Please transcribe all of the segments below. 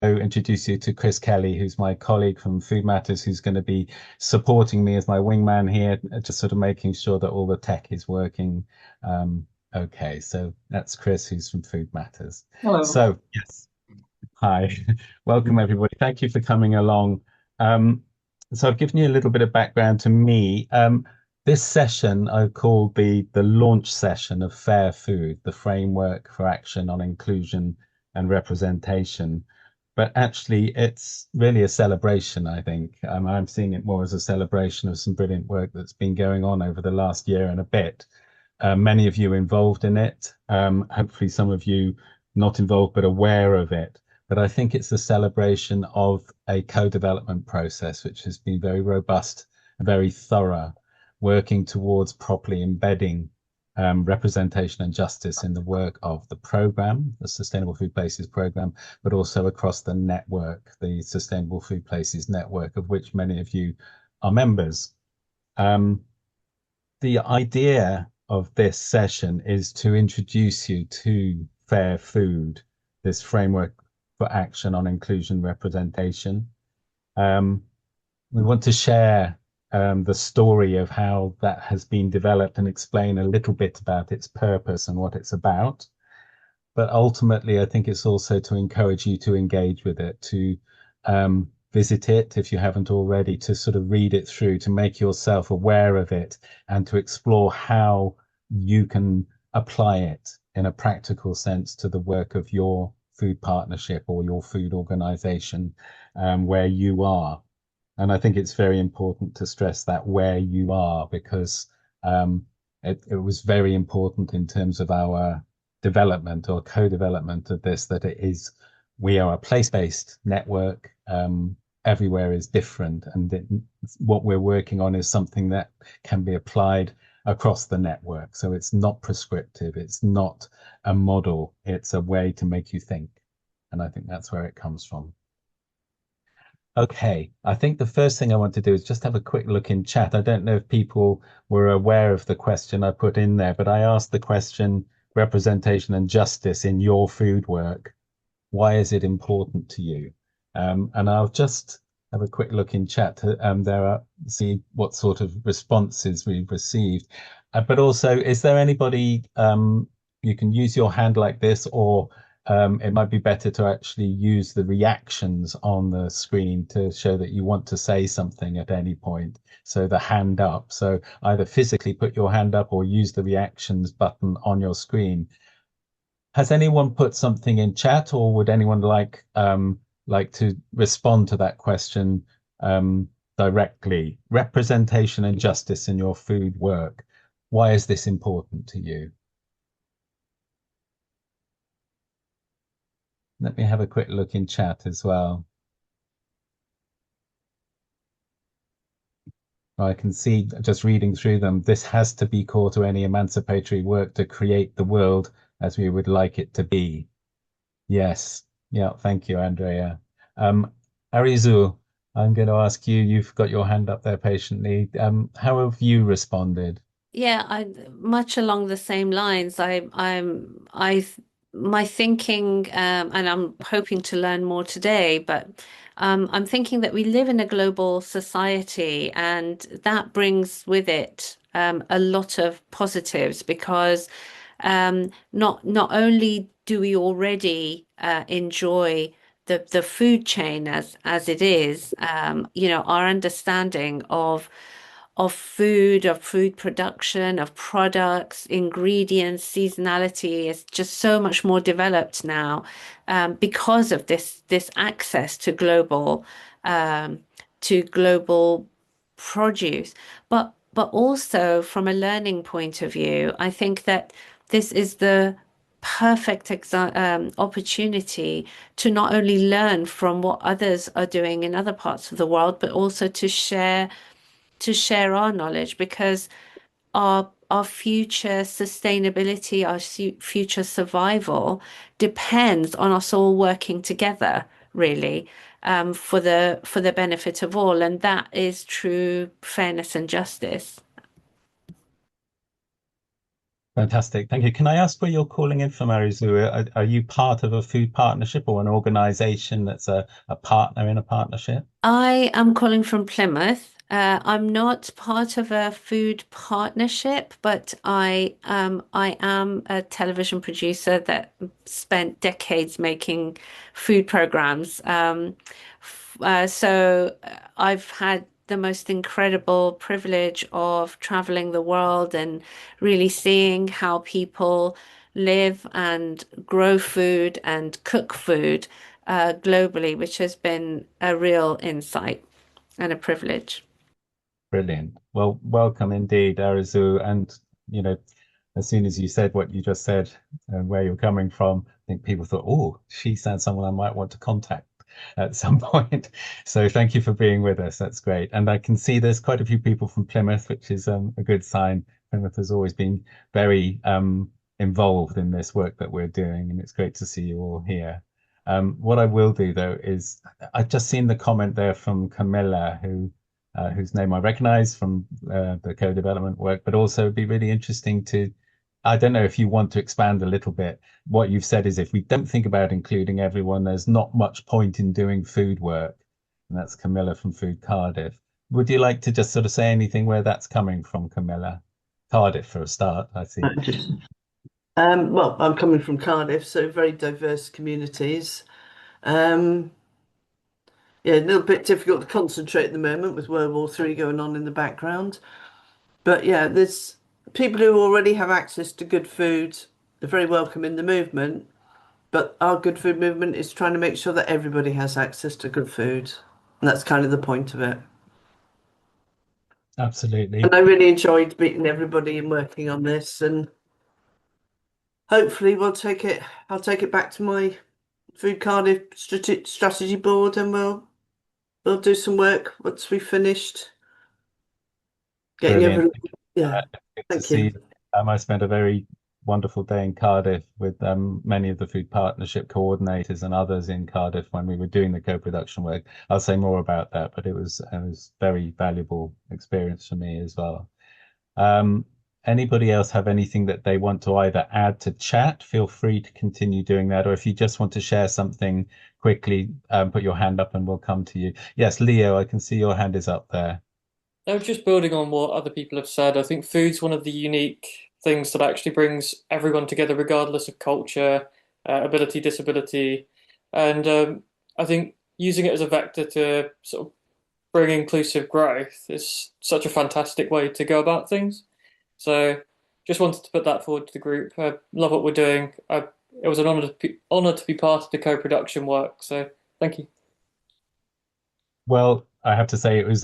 introduce you to Chris Kelly, who's my colleague from Food Matters, who's going to be supporting me as my wingman here, just sort of making sure that all the tech is working. Okay, so that's Chris, who's from Food Matters. Hello. So, yes, hi, welcome everybody. Thank you for coming along. Um, so I've given you a little bit of background to me. This session I've called the launch session of Fair Food, the framework for action on inclusion and representation. But actually, it's really a celebration, I think. I'm seeing it more as a celebration of some brilliant work that's been going on over the last year and a bit. Many of you involved in it. Hopefully, some of you not involved but aware of it. But I think it's a celebration of a co-development process which has been very robust, very thorough, working towards properly embedding representation and justice in the work of the program, the Sustainable Food Places program, but also across the network, the Sustainable Food Places network, of which many of you are members. Um, the idea of this session is to introduce you to Fair Food, this framework for action on inclusion representation. Um, we want to share the story of how that has been developed and explain a little bit about its purpose and what it's about. But ultimately, I think it's also to encourage you to engage with it, to visit it if you haven't already, to sort of read it through, to make yourself aware of it, and to explore how you can apply it in a practical sense to the work of your food partnership or your food organization where you are. And I think it's very important to stress that where you are, because it was very important in terms of our development or co-development of this, that we are a place-based network. Everywhere is different, and what we're working on is something that can be applied across the network. So it's not prescriptive, it's not a model, it's a way to make you think. And I think that's where it comes from. Okay, I think the first thing I want to do is just have a quick look in chat. I don't know if people were aware of the question I put in there, but I asked the question, representation and justice in your food work. Why is it important to you? And I'll just have a quick look in chat to see what sort of responses we've received. But also, is there anybody you can use your hand like this, or it might be better to actually use the reactions on the screen to show that you want to say something at any point. So the hand up. So either physically put your hand up or use the reactions button on your screen. Has anyone put something in chat, or would anyone like to respond to that question directly? Representation and justice in your food work. Why is this important to you? Let me have a quick look in chat as well. I can see just reading through them, this has to be core to any emancipatory work to create the world as we would like it to be. Yes. Yeah. Thank you, Andrea. Arizu, I'm going to ask you, you've got your hand up there patiently. How have you responded? Yeah, much along the same lines. My thinking, and I'm hoping to learn more today, but I'm thinking that we live in a global society, and that brings with it a lot of positives because not only do we already enjoy the food chain as it is, our understanding of food production, of products, ingredients, seasonality is just so much more developed now because of this access um, to global produce. But also from a learning point of view, I think that this is the perfect opportunity to not only learn from what others are doing in other parts of the world, but also to share our knowledge because our future sustainability, our future survival depends on us all working together, really, for the benefit of all, and that is true fairness and justice. Fantastic. Thank you. Can I ask where you're calling in from, Arizu? Are you part of a food partnership or an organization that's a partner in a partnership? I am calling from Plymouth. I'm not part of a food partnership, but I am a television producer that spent decades making food programs. I've had the most incredible privilege of traveling the world and really seeing how people live and grow food and cook food globally, which has been a real insight and a privilege. Brilliant. Well, welcome indeed, Arizu. And, you know, as soon as you said what you just said and where you're coming from, I think people thought, oh, she sounds someone I might want to contact at some point. So thank you for being with us. That's great. And I can see there's quite a few people from Plymouth, which is a good sign. Plymouth has always been very involved in this work that we're doing, and it's great to see you all here. What I will do though is I've just seen the comment there from Camilla, whose name I recognize from the co-development work, but also it'd be really interesting to, I don't know if you want to expand a little bit. What you've said is if we don't think about including everyone, there's not much point in doing food work. And that's Camilla from Food Cardiff. Would you like to just sort of say anything where that's coming from, Camilla? Cardiff for a start, I see. Just, well, I'm coming from Cardiff, so very diverse communities. Um, yeah, a little bit difficult to concentrate at the moment with World War III going on in the background. But yeah, there's people who already have access to good food. They're very welcome in the movement. But our good food movement is trying to make sure that everybody has access to good food. And that's kind of the point of it. And Absolutely. I really enjoyed meeting everybody and working on this. And hopefully I'll take it back to my Food Cardiff strategy board and we'll do some work once we've finished getting Brilliant. everything. Yeah, Good to thank see. you. I spent a very wonderful day in Cardiff with many of the food partnership coordinators and others in Cardiff when we were doing the co-production work. I'll say more about that, but it was very valuable experience for me as well. Um, Anybody else have anything that they want to either add to chat? Feel free to continue doing that, or if you just want to share something quickly, put your hand up and we'll come to you. Yes, Leo, I can see your hand is up there. No, just building on what other people have said, I think food's one of the unique things that actually brings everyone together, regardless of culture, ability, disability. And I think using it as a vector to sort of bring inclusive growth is such a fantastic way to go about things. So just wanted to put that forward to the group. I love what we're doing. It was an honor to be part of the co-production work. So thank you. Well, I have to say it was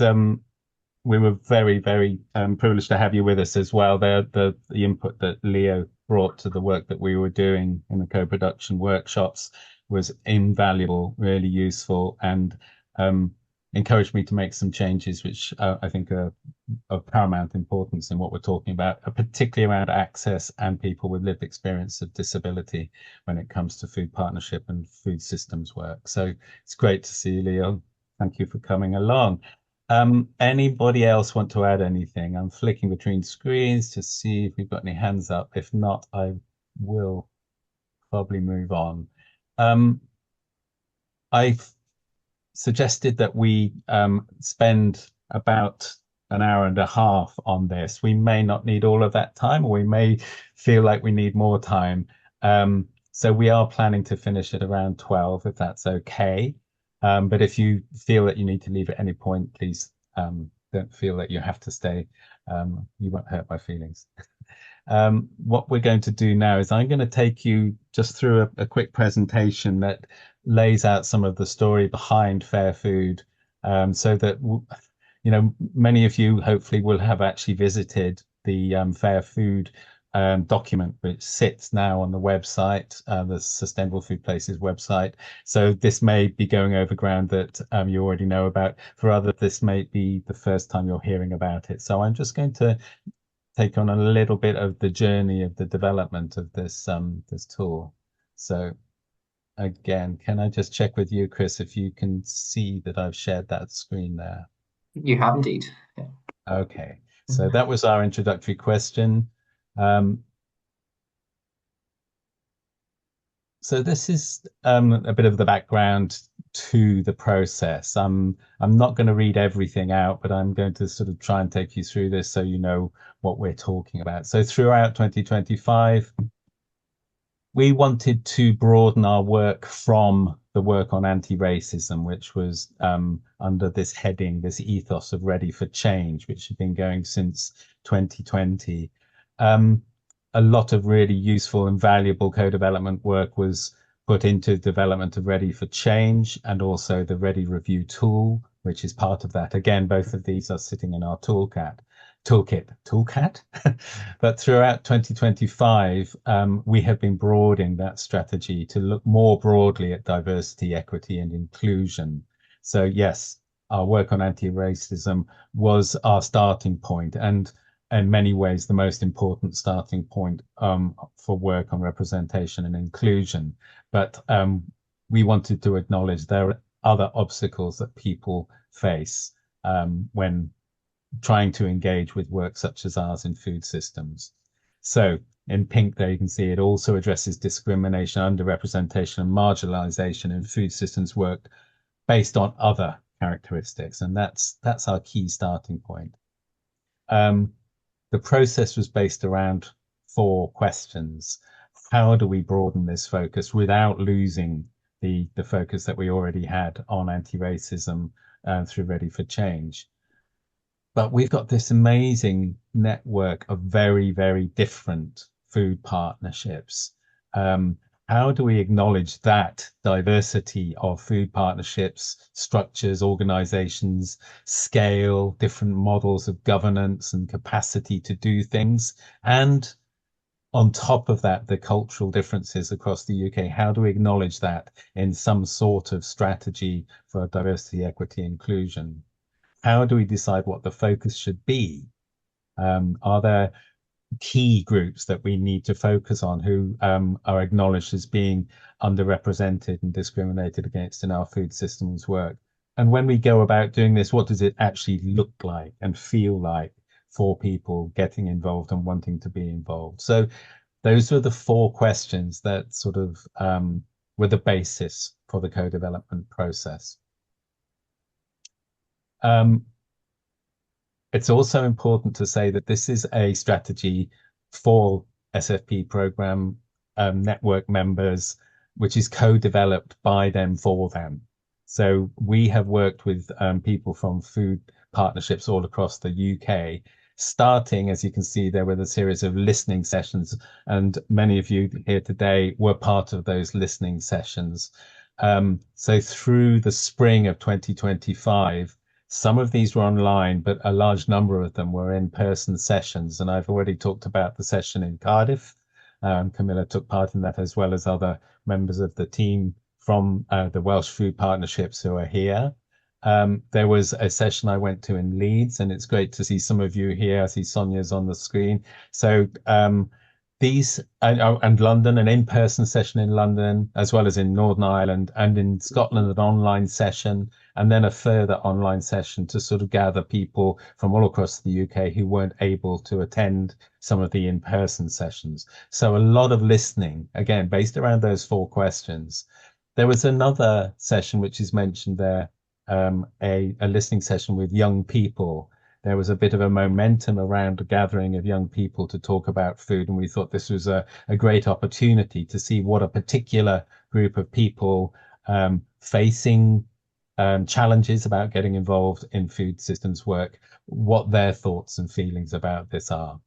we were very, very privileged to have you with us as well. The input that Leo brought to the work that we were doing in the co-production workshops was invaluable, really useful, and um, encouraged me to make some changes, which I think are of paramount importance in what we're talking about, particularly around access and people with lived experience of disability when it comes to food partnership and food systems work. So it's great to see you, Leo. Thank you for coming along. Anybody else want to add anything? I'm flicking between screens to see if we've got any hands up. If not, I will probably move on. I've suggested that we spend about an hour and a half on this. We may not need all of that time, or we may feel like we need more time. So we are planning to finish at around 12, if that's okay. But if you feel that you need to leave at any point, please don't feel that you have to stay. You won't hurt my feelings. What we're going to do now is I'm going to take you just through a quick presentation that lays out some of the story behind fair food, so that many of you hopefully will have actually visited the fair food document, which sits now on the website, the Sustainable Food Places website. So this may be going over ground that you already know about. For others, this may be the first time you're hearing about it. So I'm just going to take on a little bit of the journey of the development of this tool. So again, can I just check with you, Chris, if you can see that I've shared that screen there? You have indeed. Yeah. Okay, so that was our introductory question. So this is a bit of the background to the process. I'm not going to read everything out, but I'm going to sort of try and take you through this so you know what we're talking about. So throughout 2025, we wanted to broaden our work from the work on anti-racism, which was under this heading, this ethos of Ready for Change, which had been going since 2020. A lot of really useful and valuable co-development work was put into development of Ready for Change and also the Ready Review tool, which is part of that. Again, both of these are sitting in our toolkit. But throughout 2025, we have been broadening that strategy to look more broadly at diversity, equity, and inclusion. So yes, our work on anti-racism was our starting point, and in many ways the most important starting point for work on representation and inclusion. But we wanted to acknowledge there are other obstacles that people face when trying to engage with work such as ours in food systems. So in pink there you can see it also addresses discrimination, underrepresentation and marginalization in food systems work based on other characteristics. And that's our key starting point. The process was based around 4 questions. How do we broaden this focus without losing the focus that we already had on anti-racism through Ready for Change? But we've got this amazing network of very, very different food partnerships. How do we acknowledge that diversity of food partnerships, structures, organizations, scale, different models of governance and capacity to do things? And on top of that, the cultural differences across the UK. How do we acknowledge that in some sort of strategy for diversity, equity, inclusion? How do we decide what the focus should be? Are there key groups that we need to focus on who are acknowledged as being underrepresented and discriminated against in our food systems work? And when we go about doing this, what does it actually look like and feel like for people getting involved and wanting to be involved? So those were the 4 questions that sort of were the basis for the co-development process. It's also important to say that this is a strategy for SFP program network members, which is co-developed by them for them. So we have worked with people from food partnerships all across the UK, starting, as you can see, there were a series of listening sessions, and many of you here today were part of those listening sessions. So through the spring of 2025, some of these were online, but a large number of them were in-person sessions. And I've already talked about the session in Cardiff. Camilla took part in that, as well as other members of the team from the Welsh Food Partnerships who are here. There was a session I went to in Leeds, and it's great to see some of you here. I see Sonia's on the screen. So these and London, an in-person session in London, as well as in Northern Ireland, and in Scotland, an online session, and then a further online session to sort of gather people from all across the UK who weren't able to attend some of the in-person sessions. So a lot of listening, again, based around those 4 questions. There was another session which is mentioned there, a listening session with young people. There was a bit of a momentum around a gathering of young people to talk about food, and we thought this was a great opportunity to see what a particular group of people facing challenges about getting involved in food systems work, what their thoughts and feelings about this are.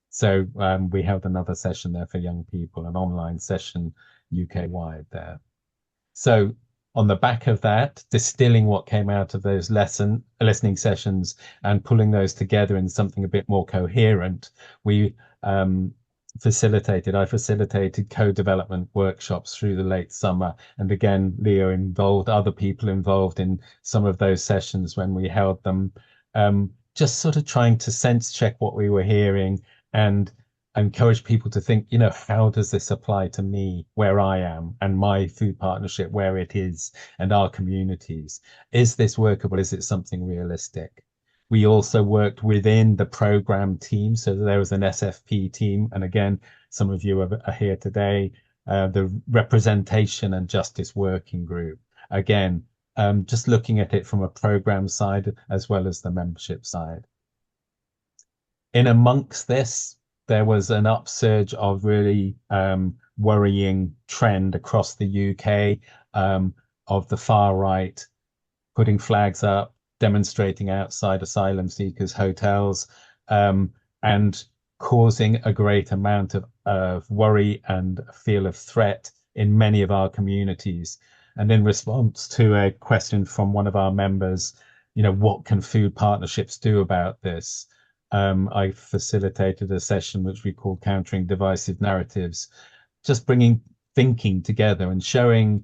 So we held another session there for young people, an online session UK-wide there. So on the back of that, distilling what came out of those listening sessions and pulling those together in something a bit more coherent, I facilitated co-development workshops through the late summer. And again, Leo involved other people involved in some of those sessions when we held them, just sort of trying to sense check what we were hearing and encourage people to think, how does this apply to me where I am and my food partnership where it is and our communities? Is this workable? Is it something realistic? We also worked within the program team. So there was an SFP team. And again, some of you are here today. the Representation and Justice Working Group. Again, just looking at it from a program side as well as the membership side. In amongst this, there was an upsurge of really worrying trend across the UK of the far right putting flags up, demonstrating outside asylum seekers' hotels, and causing a great amount of worry and feel of threat in many of our communities. And in response to a question from one of our members, what can food partnerships do about this? I facilitated a session which we called Countering Divisive Narratives, just bringing thinking together and showing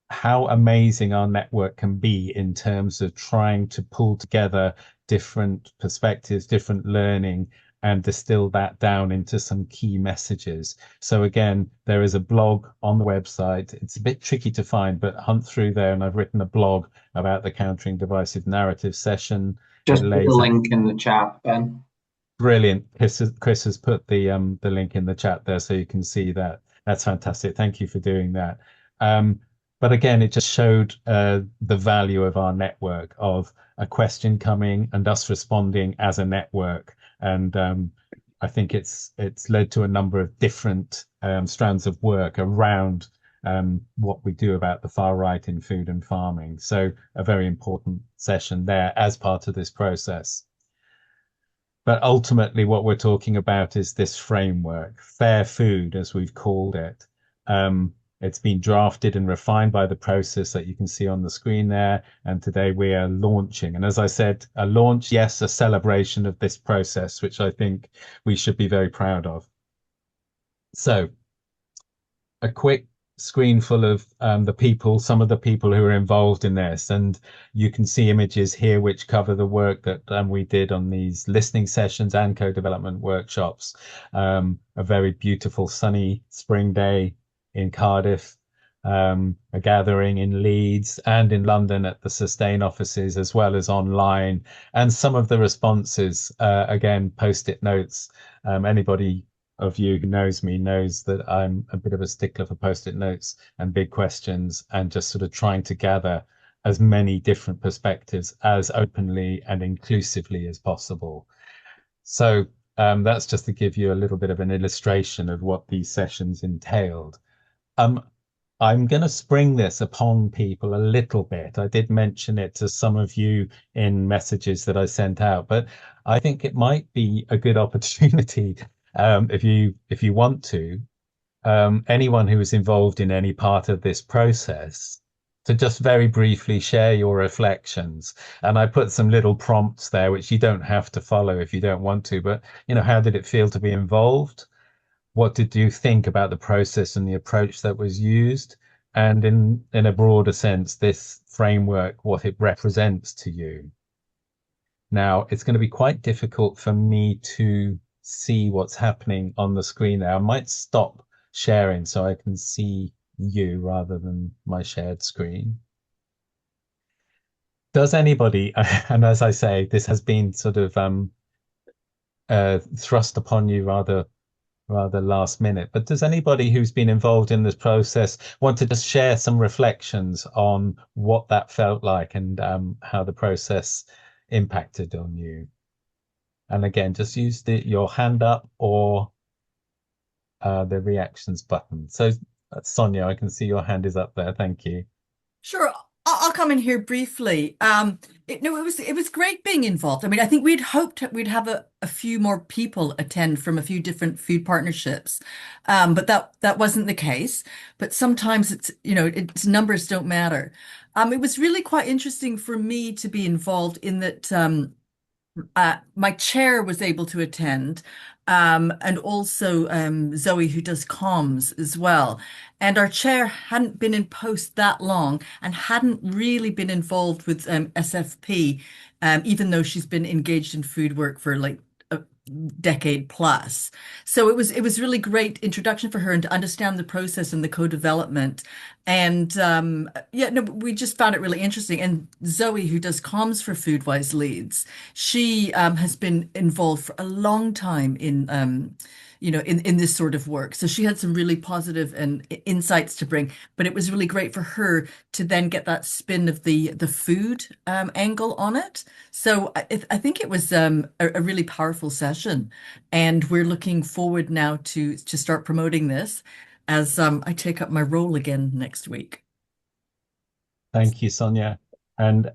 how amazing our network can be in terms of trying to pull together different perspectives, different learning, and distill that down into some key messages. So again, there is a blog on the website. It's a bit tricky to find, but hunt through there, and I've written a blog about the Countering Divisive Narrative session. Just put the link in the chat, Ben. Brilliant. Chris has put the link in the chat there so you can see that. That's fantastic. Thank you for doing that. But again, it just showed the value of our network, of a question coming and us responding as a network. And I think it's led to a number of different strands of work around what we do about the far right in food and farming. So a very important session there as part of this process. But ultimately, what we're talking about is this framework, fair food, as we've called it. It's been drafted and refined by the process that you can see on the screen there. And today we are launching. And as I said, a launch, yes, a celebration of this process, which I think we should be very proud of. So a quick screen full of some of the people who are involved in this. And you can see images here which cover the work that we did on these listening sessions and co-development workshops. A very beautiful sunny spring day in Cardiff, a gathering in Leeds and in London at the Sustain offices, as well as online. And some of the responses, again, post-it notes. Anybody of you who knows me knows that I'm a bit of a stickler for post-it notes and big questions, and just sort of trying to gather as many different perspectives as openly and inclusively as possible. So that's just to give you a little bit of an illustration of what these sessions entailed. I'm going to spring this upon people a little bit. I did mention it to some of you in messages that I sent out, but I think it might be a good opportunity if you want to, anyone who is involved in any part of this process, to just very briefly share your reflections. And I put some little prompts there, which you don't have to follow if you don't want to, but how did it feel to be involved? What did you think about the process and the approach that was used? And in a broader sense, this framework, what it represents to you. Now, it's going to be quite difficult for me to see what's happening on the screen there. I might stop sharing so I can see you rather than my shared screen. Does anybody, and as I say, this has been sort of thrust upon you rather last minute, but does anybody who's been involved in this process want to just share some reflections on what that felt like and how the process impacted on you? And again, just use your hand up or the reactions button. So Sonia, I can see your hand is up there. Thank you. Sure. I'll come in here briefly. It was great being involved. I mean, I think we'd hoped we'd have a few more people attend from a few different food partnerships, but that wasn't the case. But sometimes it's numbers don't matter. It was really quite interesting for me to be involved in that. My chair was able to attend, and also Zoe, who does comms as well. And our chair hadn't been in post that long and hadn't really been involved with SFP, even though she's been engaged in food work for like a decade plus. So it was really great introduction for her and to understand the process and the co-development. And yeah, no, we just found it really interesting. And Zoe, who does comms for Foodwise Leads, she has been involved for a long time in in this sort of work. So she had some really positive and insights to bring. But it was really great for her to then get that spin of the food angle on it. So I think it was a really powerful session, and we're looking forward now to start promoting this as I take up my role again next week. Thank you, Sonia. And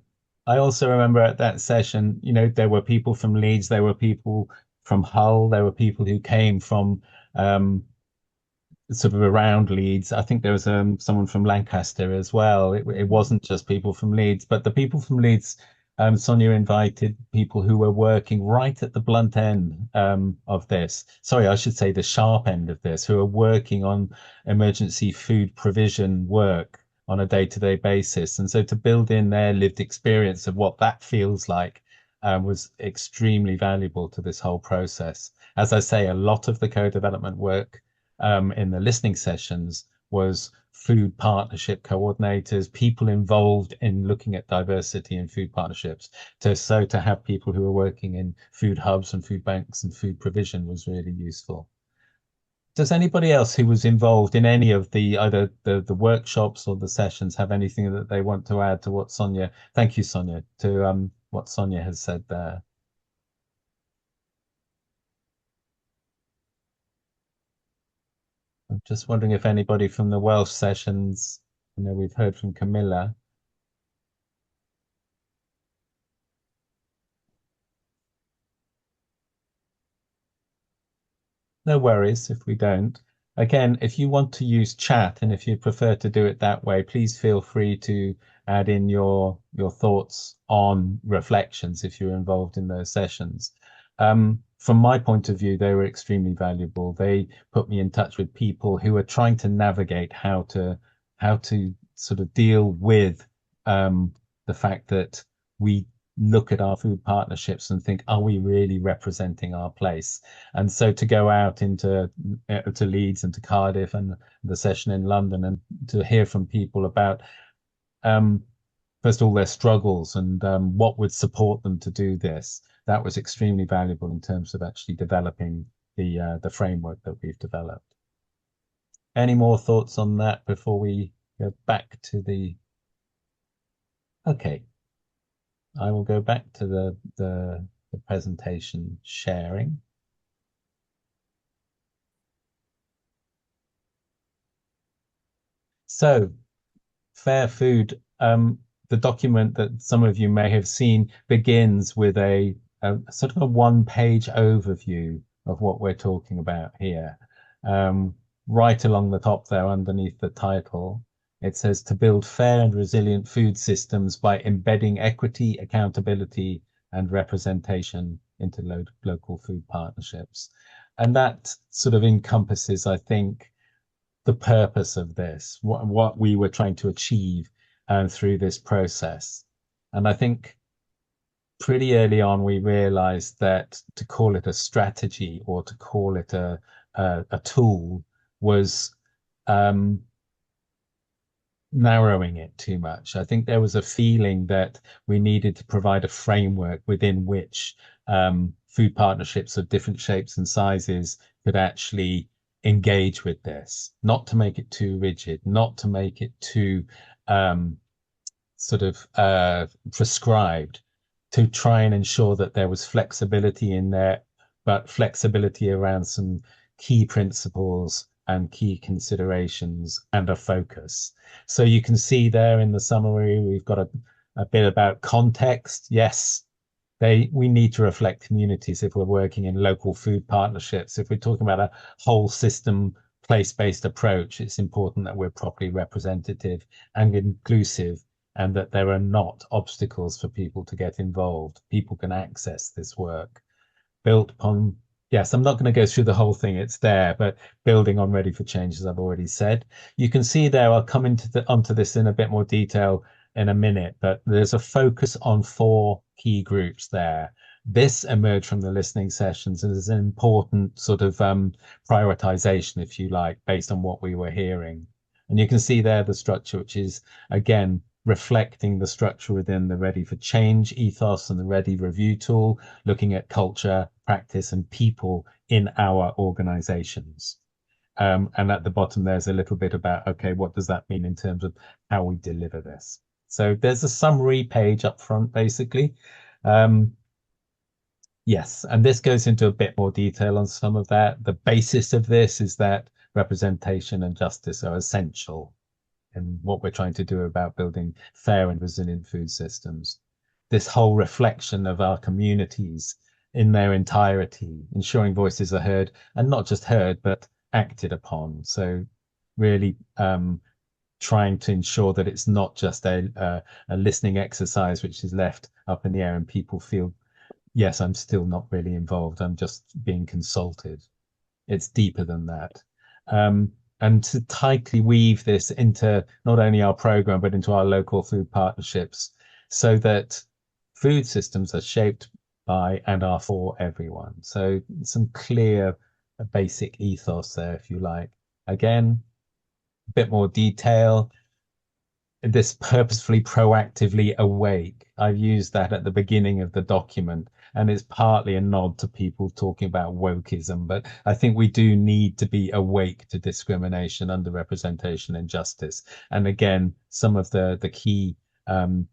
I also remember at that session, there were people from Leeds, there were people from Hull, there were people who came from um, sort of around Leeds. I think there was someone from Lancaster as well. It wasn't just people from Leeds, but the people from Leeds, Sonia invited people who were working right at the blunt end of this. Sorry, I should say the sharp end of this, who are working on emergency food provision work on a day-to-day basis. And so to build in their lived experience of what that feels like was extremely valuable to this whole process. As I say, a lot of the co-development work in the listening sessions was food partnership coordinators, people involved in looking at diversity in food partnerships. To have people who are working in food hubs and food banks and food provision was really useful. Does anybody else who was involved in any of either the workshops or the sessions have anything that they want to add to what Sonia, thank you, Sonia, to what Sonia has said there? I'm just wondering if anybody from the Welsh sessions, we've heard from Camilla. No worries if we don't. Again, if you want to use chat and if you prefer to do it that way, please feel free to add in your thoughts on reflections if you're involved in those sessions. From my point of view, they were extremely valuable. They put me in touch with people who are trying to navigate how to sort of deal with the fact that we look at our food partnerships and think, are we really representing our place? And so to go out into to Leeds and to Cardiff and the session in London and to hear from people about first of all their struggles and what would support them to do this, that was extremely valuable in terms of actually developing the framework that we've developed. Any more thoughts on that before we go back to the? Okay, I will go back to the presentation sharing. So, Fair Food, the document that some of you may have seen begins with a sort of a one-page overview of what we're talking about here. Right along the top there, underneath the title, it says to build fair and resilient food systems by embedding equity, accountability, and representation into local food partnerships. And that sort of encompasses, I think, the purpose of this, what we were trying to achieve through this process. And I think pretty early on, we realized that to call it a strategy or to call it a tool was narrowing it too much. I think there was a feeling that we needed to provide a framework within which food partnerships of different shapes and sizes could actually engage with this, not to make it too rigid, not to make it too sort of prescribed, to try and ensure that there was flexibility in there, but flexibility around some key principles and key considerations and a focus. So you can see there in the summary, we've got a bit about context. Yes, we need to reflect communities if we're working in local food partnerships. If we're talking about a whole system place-based approach, it's important that we're properly representative and inclusive and that there are not obstacles for people to get involved. People can access this work built upon, yes, I'm not going to go through the whole thing, it's there, but building on Ready for Change, as I've already said. You can see there, I'll come onto this in a bit more detail in a minute, but there's a focus on 4 key groups there. This emerged from the listening sessions as an important sort of prioritization, if you like, based on what we were hearing. And you can see there the structure, which is, again, reflecting the structure within the Ready for Change ethos and the Ready Review tool, looking at culture, practice, and people in our organizations. And at the bottom, there's a little bit about, okay, what does that mean in terms of how we deliver this? So there's a summary page up front, basically. Yes, and this goes into a bit more detail on some of that. The basis of this is that representation and justice are essential in what we're trying to do about building fair and resilient food systems. This whole reflection of our communities in their entirety, ensuring voices are heard, and not just heard, but acted upon. So really trying to ensure that it's not just a listening exercise which is left up in the air and people feel, yes, I'm still not really involved, I'm just being consulted. It's deeper than that. And to tightly weave this into not only our program, but into our local food partnerships, so that food systems are shaped by and are for everyone. So some clear basic ethos there, if you like. Again, a bit more detail. This purposefully, proactively awake. I've used that at the beginning of the document, and it's partly a nod to people talking about wokeism, but I think we do need to be awake to discrimination, underrepresentation, and justice. And again, some of the key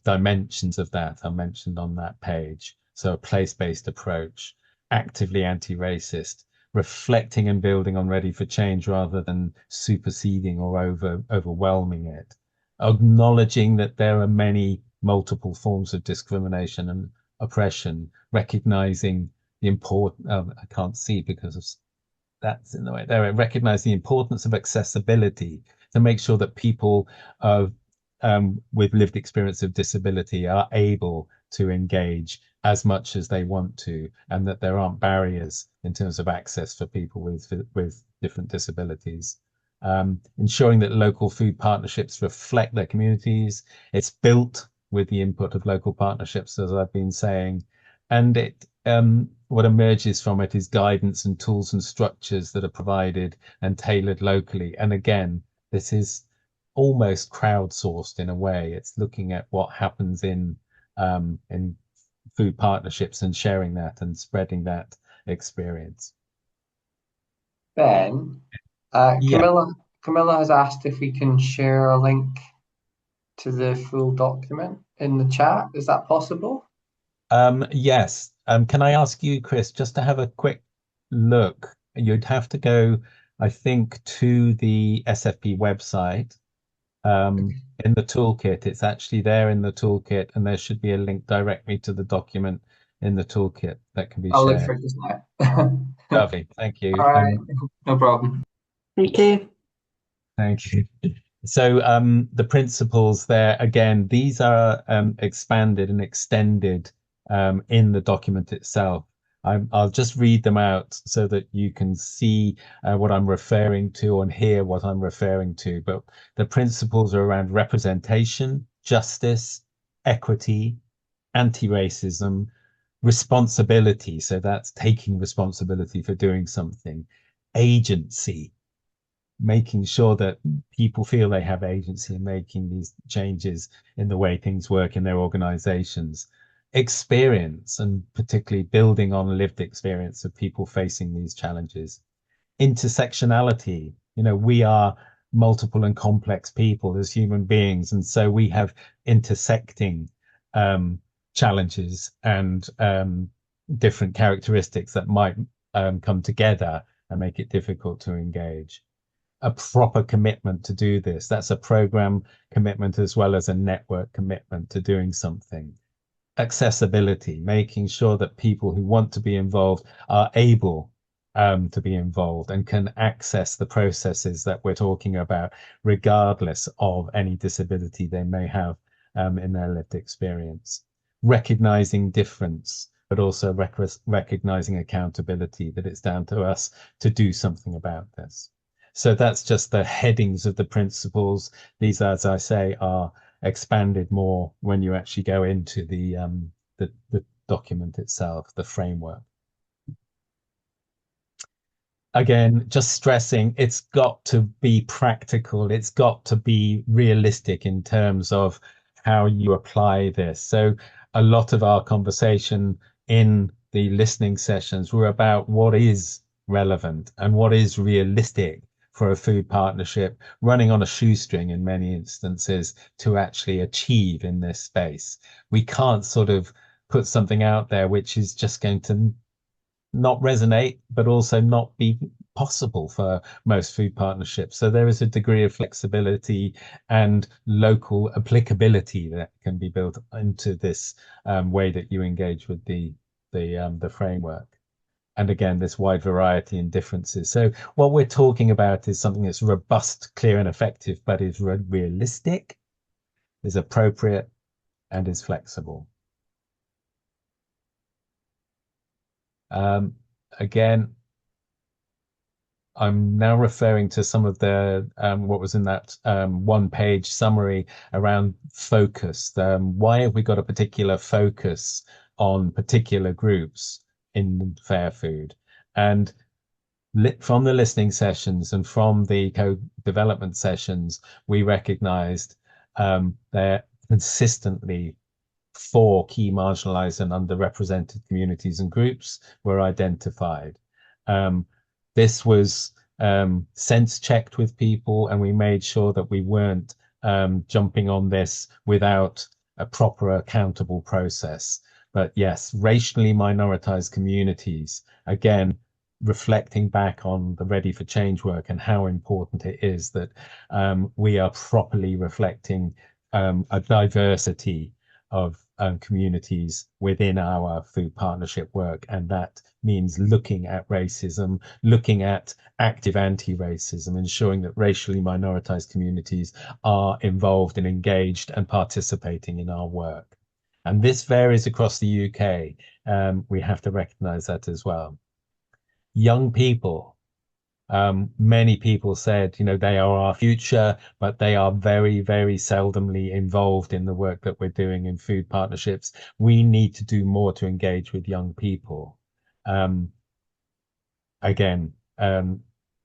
dimensions of that are mentioned on that page. So a place-based approach, actively anti-racist, reflecting and building on Ready for Change rather than superseding or overwhelming it, acknowledging that there are many multiple forms of discrimination and oppression, recognizing the important, I can't see because of that's in the way there, recognize the importance of accessibility to make sure that people with lived experience of disability are able to engage as much as they want to, and that there aren't barriers in terms of access for people with different disabilities. Ensuring that local food partnerships reflect their communities. It's built with the input of local partnerships, as I've been saying, and it what emerges from it is guidance and tools and structures that are provided and tailored locally. And again, this is almost crowdsourced in a way. It's looking at what happens in food partnerships and sharing that and spreading that experience. Ben, Camilla has asked if we can share a link to the full document in the chat. Is that possible? Yes. Can I ask you, Chris, just to have a quick look? You'd have to go, I think, to the SFP website. In the toolkit, it's actually there in the toolkit, and there should be a link directly to the document in the toolkit that can be I'll shared. look for it just now. Lovely, thank you. All right, no problem. Thank you. Thank you. So the principles there, again, these are expanded and extended in the document itself. I'll just read them out so that you can see what I'm referring to and hear what I'm referring to. But the principles are around representation, justice, equity, anti-racism, responsibility. So that's taking responsibility for doing something, agency, making sure that people feel they have agency in making these changes in the way things work in their organizations, experience, and particularly building on lived experience of people facing these challenges, intersectionality. You know, we are multiple and complex people as human beings, and so we have intersecting challenges and different characteristics that might come together and make it difficult to engage. A proper commitment to do this. That's a program commitment as well as a network commitment to doing something. Accessibility, making sure that people who want to be involved are able to be involved and can access the processes that we're talking about, regardless of any disability they may have in their lived experience. Recognizing difference, but also recognizing accountability, that it's down to us to do something about this. So that's just the headings of the principles. These, as I say, are expanded more when you actually go into the document itself, the framework. again, just stressing it's got to be practical, it's got to be realistic in terms of how you apply this. So a lot of our conversation in the listening sessions were about what is relevant and what is realistic for a food partnership running on a shoestring in many instances to actually achieve in this space. We can't sort of put something out there which is just going to not resonate, but also not be possible for most food partnerships. So there is a degree of flexibility and local applicability that can be built into this way that you engage with the framework. And again, this wide variety and differences. So what we're talking about is something that's robust, clear, and effective, but is realistic, is appropriate, and is flexible. Again, I'm now referring to some of the what was in that one-page summary around focus. Why have we got a particular focus on particular groups in fair food? And from the listening sessions and from the co-development sessions, we recognized there consistently 4 key marginalized and underrepresented communities and groups were identified. This was sense checked with people, and we made sure that we weren't jumping on this without a proper accountable process. But yes, racially minoritized communities, again, reflecting back on the Ready for Change work and how important it is that we are properly reflecting a diversity of communities within our food partnership work. And that means looking at racism, looking at active anti-racism, ensuring that racially minoritized communities are involved and engaged and participating in our work. And this varies across the UK. We have to recognize that as well. Young people, many people said, you know, they are our future, but they are very, very seldomly involved in the work that we're doing in food partnerships. We need to do more to engage with young people. Again,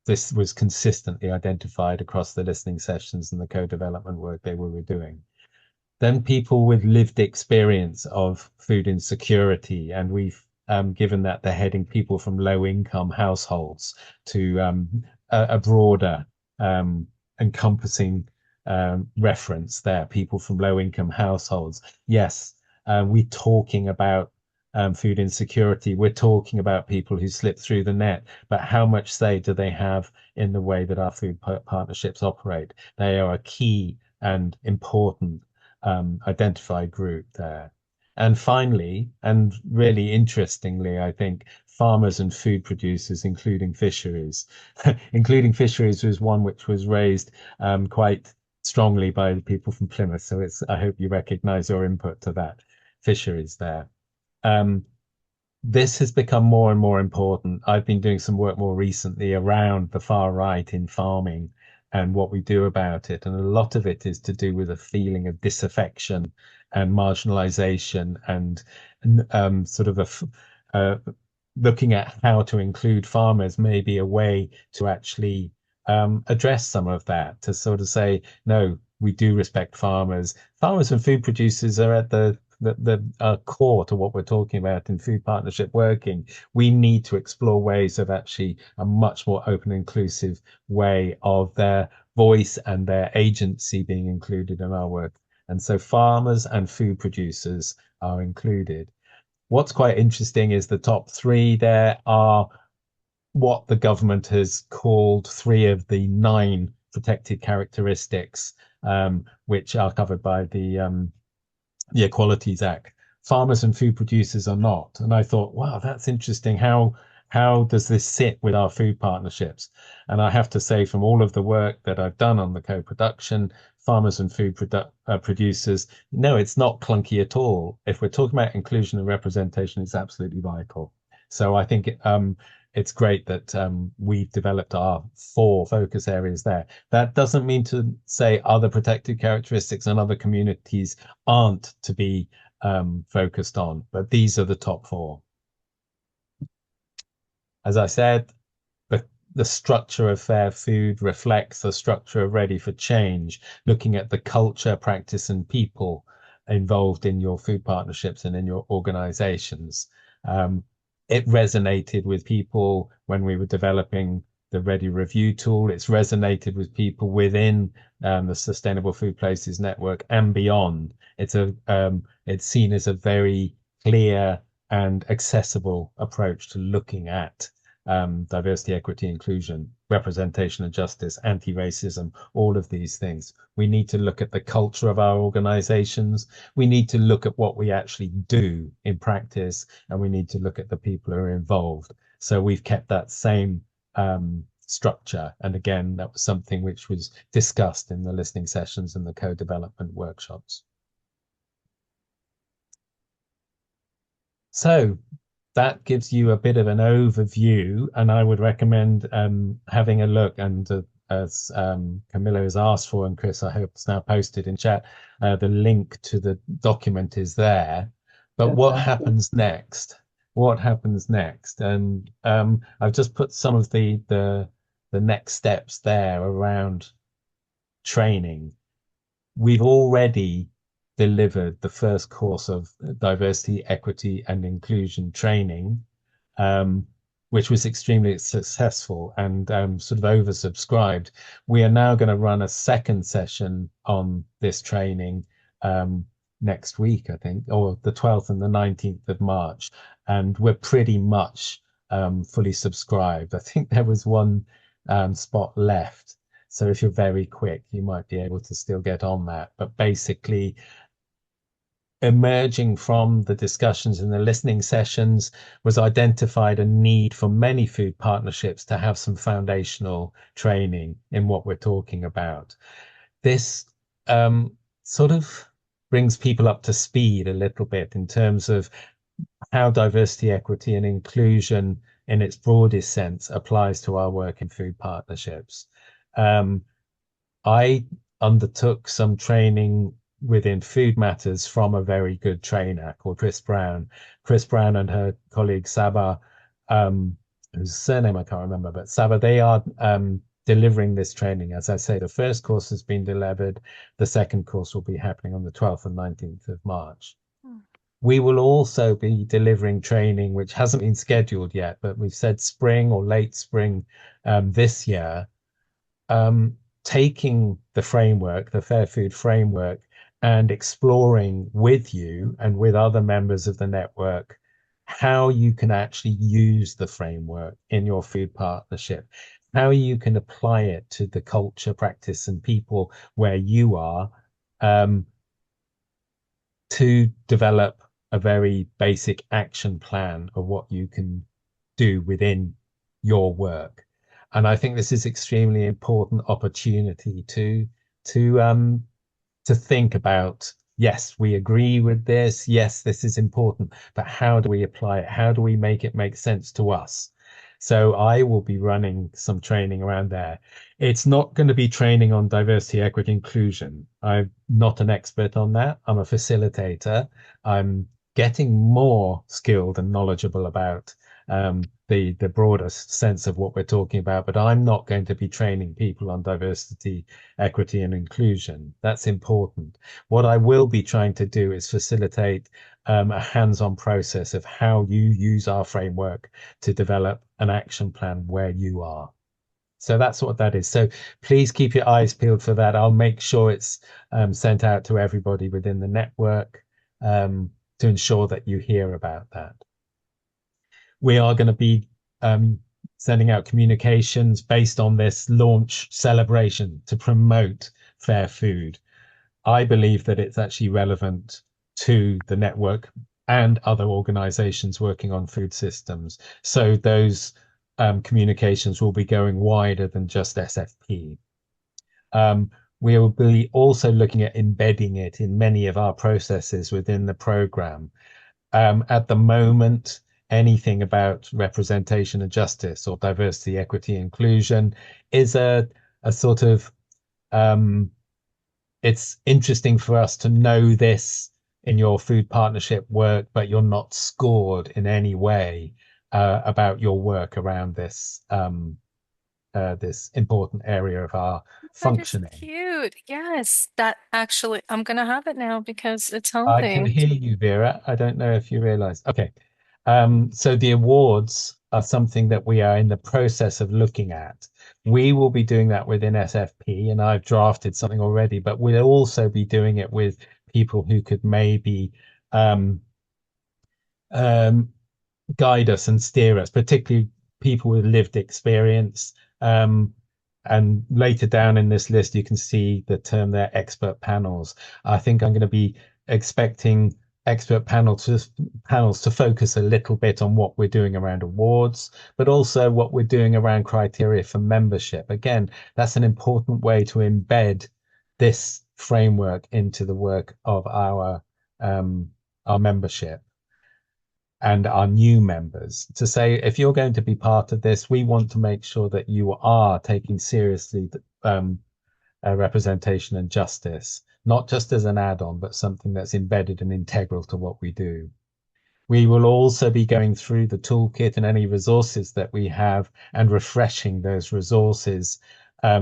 this was consistently identified across the listening sessions and the co-development work they were doing. Then people with lived experience of food insecurity, and we've given that the heading people from low income households to a broader encompassing reference there, people from low income households. Yes, we're talking about food insecurity. We're talking about people who slip through the net, but how much say do they have in the way that our food partnerships operate? They are a key and important identified group there. And finally, and really interestingly, I think farmers and food producers, including fisheries, including fisheries was one which was raised quite strongly by the people from Plymouth. So I hope you recognize your input to that, fisheries there. This has become more and more important. I've been doing some work more recently around the far right in farming and what we do about it. And a lot of it is to do with a feeling of disaffection and marginalization and sort of looking at how to include farmers may be a way to actually address some of that, to sort of say, no, we do respect farmers. Farmers and food producers are at the core to what we're talking about in food partnership working. We need to explore ways of actually a much more open, inclusive way of their voice and their agency being included in our work. And so farmers and food producers are included. What's quite interesting is the top 3 there are what the government has called 3 of the 9 protected characteristics, which are covered by the Equalities Act. Farmers and food producers are not. And I thought, wow, that's interesting. How does this sit with our food partnerships? And I have to say, from all of the work that I've done on the co-production, farmers and food producers, no, it's not clunky at all. If we're talking about inclusion and representation, it's absolutely vital. So I think it's great that we've developed our 4 focus areas there. That doesn't mean to say other protected characteristics and other communities aren't to be focused on, but these are the top 4. As I said, the structure of fair food reflects the structure of Ready for Change, looking at the culture, practice, and people involved in your food partnerships and in your organizations. It resonated with people when we were developing the Ready Review tool. It's resonated with people within the Sustainable Food Places Network and beyond. It's seen as a very clear and accessible approach to looking at diversity, equity, inclusion, representation and justice, anti-racism, all of these things. We need to look at the culture of our organizations. We need to look at what we actually do in practice, and we need to look at the people who are involved. So we've kept that same structure. And again, that was something which was discussed in the listening sessions and the co-development workshops. So that gives you a bit of an overview, and I would recommend having a look. And as Camilla has asked for, and Chris, I hope, it's now posted in chat, the link to the document is there. But what happens next? What happens next? And I've just put some of the next steps there around training. We've already delivered the first course of diversity, equity, and inclusion training, which was extremely successful and sort of oversubscribed. We are now going to run a second session on this training next week, I think, or the 12th and the 19th of March. And we're pretty much fully subscribed. I think there was one spot left. So if you're very quick, you might be able to still get on that. But basically, emerging from the discussions and the listening sessions was identified a need for many food partnerships to have some foundational training in what we're talking about. This sort of brings people up to speed a little bit in terms of how diversity, equity, and inclusion in its broadest sense applies to our work in food partnerships. I undertook some training within food matters from a very good trainer called Chris Brown. Chris Brown and her colleague Saba, whose surname I can't remember, but Saba, they are delivering this training. As I say, the first course has been delivered. The second course will be happening on the 12th and 19th of March. We will also be delivering training, which hasn't been scheduled yet, but we've said spring or late spring this year, taking the framework, the Fair Food Framework, and exploring with you and with other members of the network how you can actually use the framework in your food partnership, how you can apply it to the culture, practice, and people where you are, to develop a very basic action plan of what you can do within your work. And I think this is extremely important opportunity to think about, yes, we agree with this, yes, this is important, but how do we apply it? How do we make it make sense to us? So I will be running some training around there. It's not going to be training on diversity, equity, inclusion. I'm not an expert on that. I'm a facilitator. I'm getting more skilled and knowledgeable about the broadest sense of what we're talking about, but I'm not going to be training people on diversity, equity, and inclusion. That's important. What I will be trying to do is facilitate a hands-on process of how you use our framework to develop an action plan where you are. So that's what that is. So please keep your eyes peeled for that. I'll make sure it's sent out to everybody within the network to ensure that you hear about that. We are going to be sending out communications based on this launch celebration to promote fair food. I believe that it's actually relevant to the network and other organizations working on food systems. So those communications will be going wider than just SFP. We will be also looking at embedding it in many of our processes within the program. At the moment, anything about representation and justice or diversity, equity, inclusion is a sort of, it's interesting for us to know this in your food partnership work, but you're not scored in any way about your work around this this important area of our That is functioning. cute. Yes, that actually, I'm gonna have it now because it's I can helping. hear you, Vera. I don't know if you realize. Okay. So the awards are something that we are in the process of looking at. We will be doing that within SFP, and I've drafted something already, but we'll also be doing it with people who could maybe um, um, guide us and steer us, particularly people with lived experience. And later down in this list, you can see the term there, expert panels. I think I'm going to be expecting expert panels to focus a little bit on what we're doing around awards, but also what we're doing around criteria for membership. Again, that's an important way to embed this framework into the work of our membership and our new members, to say, if you're going to be part of this, we want to make sure that you are taking seriously representation and justice, not just as an add-on, but something that's embedded and integral to what we do. We will also be going through the toolkit and any resources that we have and refreshing those resources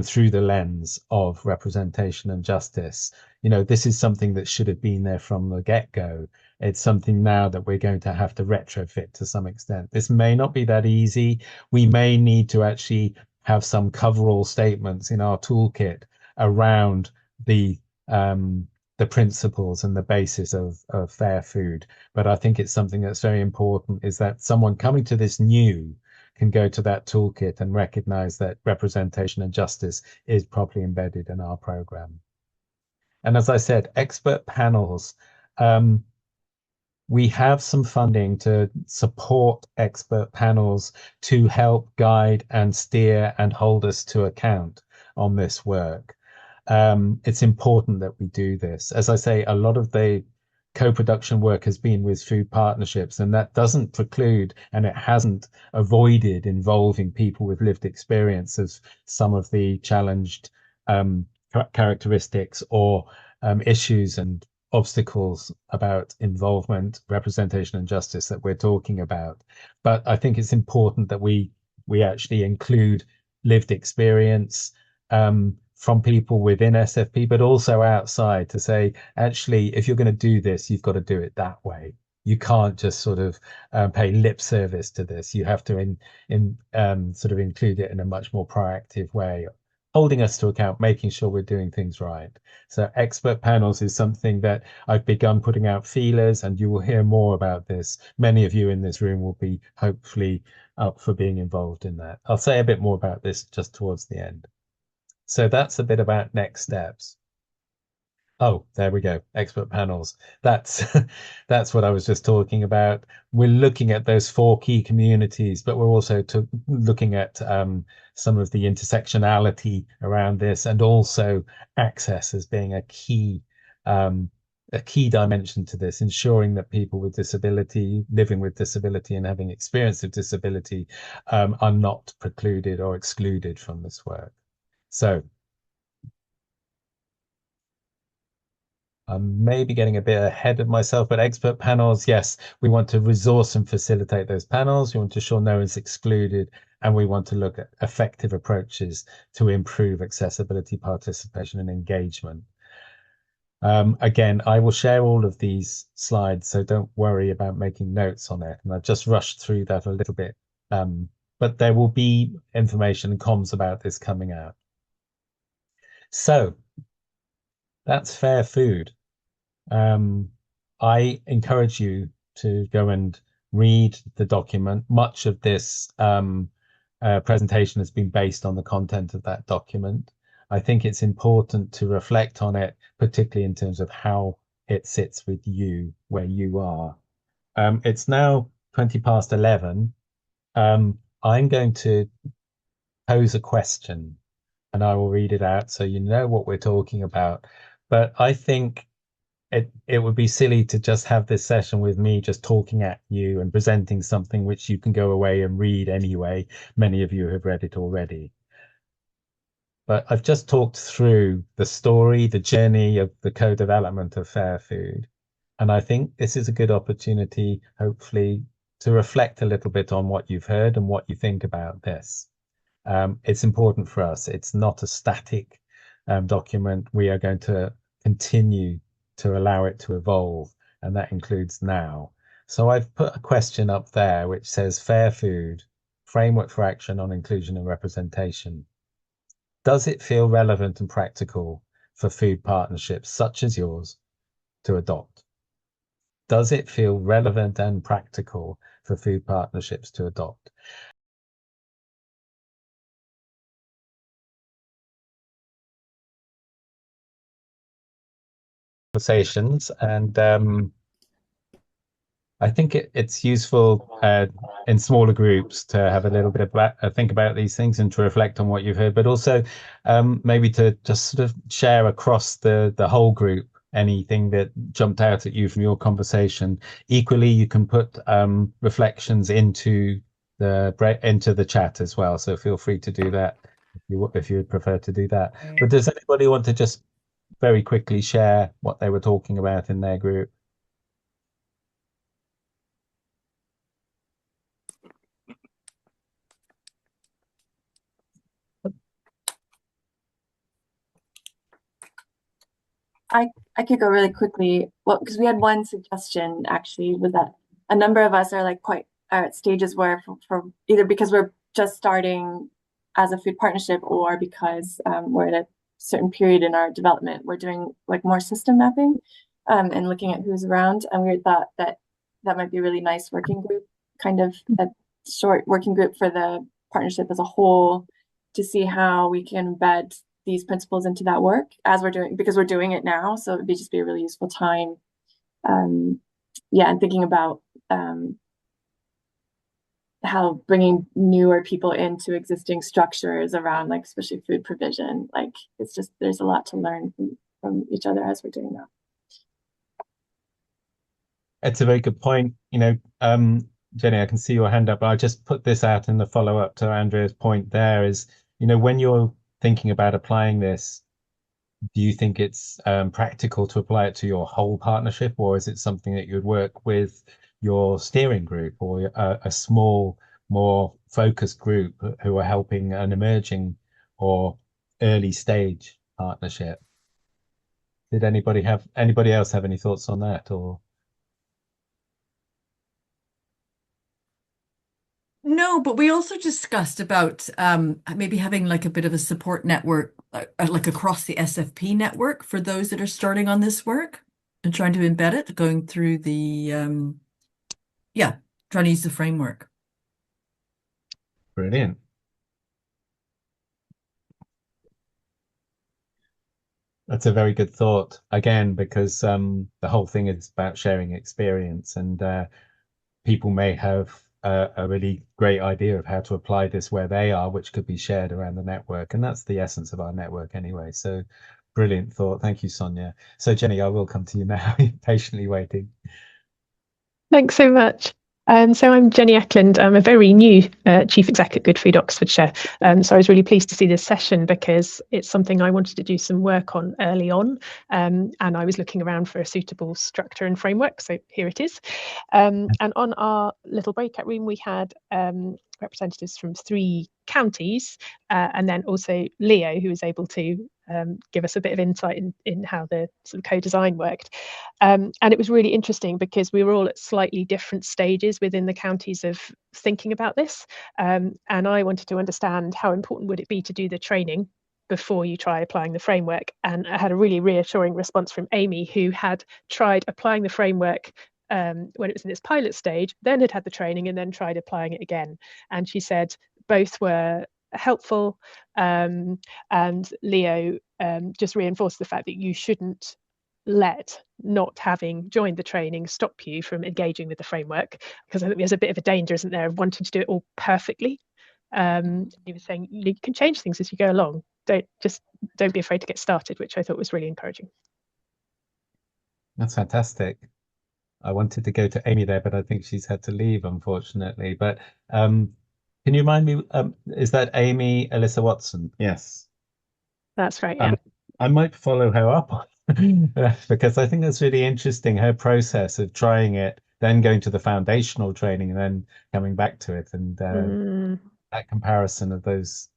through the lens of representation and justice. You know, this is something that should have been there from the get-go. It's something now that we're going to have to retrofit to some extent. This may not be that easy. We may need to actually have some coverall statements in our toolkit around the principles and the basis of fair food. But I think it's something that's very important, is that someone coming to this new can go to that toolkit and recognize that representation and justice is properly embedded in our program. And as I said, expert panels. We have some funding to support expert panels to help guide and steer and hold us to account on this work. It's important that we do this. As I say, a lot of the co-production work has been with food partnerships, and that doesn't preclude, and it hasn't avoided involving people with lived experience of some of the challenged characteristics or issues and obstacles about involvement, representation, and justice that we're talking about. But I think it's important that we actually include lived experience from people within SFP, but also outside, to say, actually, if you're going to do this, you've got to do it that way. You can't just sort of pay lip service to this. You have to sort of include it in a much more proactive way, holding us to account, making sure we're doing things right. So expert panels is something that I've begun putting out feelers, and you will hear more about this. Many of you in this room will be hopefully up for being involved in that. I'll say a bit more about this just towards the end. So that's a bit about next steps. Oh, there we go. Expert panels. That's that's what I was just talking about. We're looking at those 4 key communities, but we're also looking at some of the intersectionality around this, and also access as being a key dimension to this, ensuring that people with disability, living with disability and having experience of disability are not precluded or excluded from this work. So I'm maybe getting a bit ahead of myself, but expert panels, yes, we want to resource and facilitate those panels. We want to ensure no one's excluded, and we want to look at effective approaches to improve accessibility, participation, and engagement. Again, I will share all of these slides, so don't worry about making notes on it. And I've just rushed through that a little bit, but there will be information and comms about this coming out. So that's fair food. I encourage you to go and read the document. Much of this presentation has been based on the content of that document. I think it's important to reflect on it, particularly in terms of how it sits with you, where you are. It's now 11:20. I'm going to pose a question, and I will read it out so you know what we're talking about. But I think it would be silly to just have this session with me just talking at you and presenting something which you can go away and read anyway. Many of you have read it already. But I've just talked through the story, the journey of the co-development of fair food. And I think this is a good opportunity, hopefully, to reflect a little bit on what you've heard and what you think about this. It's important for us. It's not a static document. We are going to continue to allow it to evolve, and that includes now. So I've put a question up there which says Fair Food, Framework for Action on Inclusion and Representation. Does it feel relevant and practical for food partnerships such as yours to adopt? Does it feel relevant and practical for food partnerships to adopt? Conversations, and I think it's useful in smaller groups to have a little bit of think about these things and to reflect on what you've heard, but also maybe to just sort of share across the whole group anything that jumped out at you from your conversation. Equally, you can put reflections into the chat as well. So feel free to do that if you would prefer to do that. But does anybody want to just very quickly share what they were talking about in their group? I could go really quickly. Well, because we had one suggestion actually, was that a number of us are like quite are at stages where for either because we're just starting as a food partnership or because we're at a certain period in our development, we're doing like more system mapping and looking at who's around. And we thought that that might be a really nice working group, kind of a short working group for the partnership as a whole, to see how we can embed these principles into that work as we're doing, because we're doing it now. So it'd just be a really useful time. Yeah, and thinking about how bringing newer people into existing structures around, like, especially food provision, like, it's just, there's a lot to learn from each other as we're doing that. It's a very good point. Jenny, I can see your hand up, but I just put this out in the follow-up to Andrea's point there is, when you're thinking about applying this, do you think it's practical to apply it to your whole partnership, or is it something that you'd work with your steering group or a small, more focused group who are helping an emerging or early stage partnership? Did anybody else have any thoughts on that, or? No, but we also discussed about maybe having like a bit of a support network, like across the SFP network for those that are starting on this work and trying to embed it, going through the, trying to use the framework. Brilliant. That's a very good thought, again, because the whole thing is about sharing experience, and people may have a really great idea of how to apply this where they are, which could be shared around the network. And that's the essence of our network anyway. So brilliant thought. Thank you, Sonia. So Jenny, I will come to you now, patiently waiting. Thanks so much. So I'm Jenny Eklund. I'm a very new Chief Exec at Good Food Oxfordshire. So I was really pleased to see this session because it's something I wanted to do some work on early on. And I was looking around for a suitable structure and framework. So here it is. And on our little breakout room, we had representatives from 3 counties, and then also Leo, who was able to give us a bit of insight in how the sort of co-design worked. And it was really interesting because we were all at slightly different stages within the counties of thinking about this. And I wanted to understand how important would it be to do the training before you try applying the framework. And I had a really reassuring response from Amy, who had tried applying the framework when it was in its pilot stage, then had the training and then tried applying it again. And she said both were helpful, and Leo just reinforced the fact that you shouldn't let not having joined the training stop you from engaging with the framework, because I think there's a bit of a danger, isn't there, of wanting to do it all perfectly. He was saying you can change things as you go along. Don't be afraid to get started, which I thought was really encouraging. That's fantastic. I wanted to go to Amy there, but I think she's had to leave, unfortunately. But can you remind me, is that Amy Alyssa Watson? Yes. That's right, yeah. I might follow her up because I think that's really interesting, her process of trying it, then going to the foundational training and then coming back to it, and that comparison of those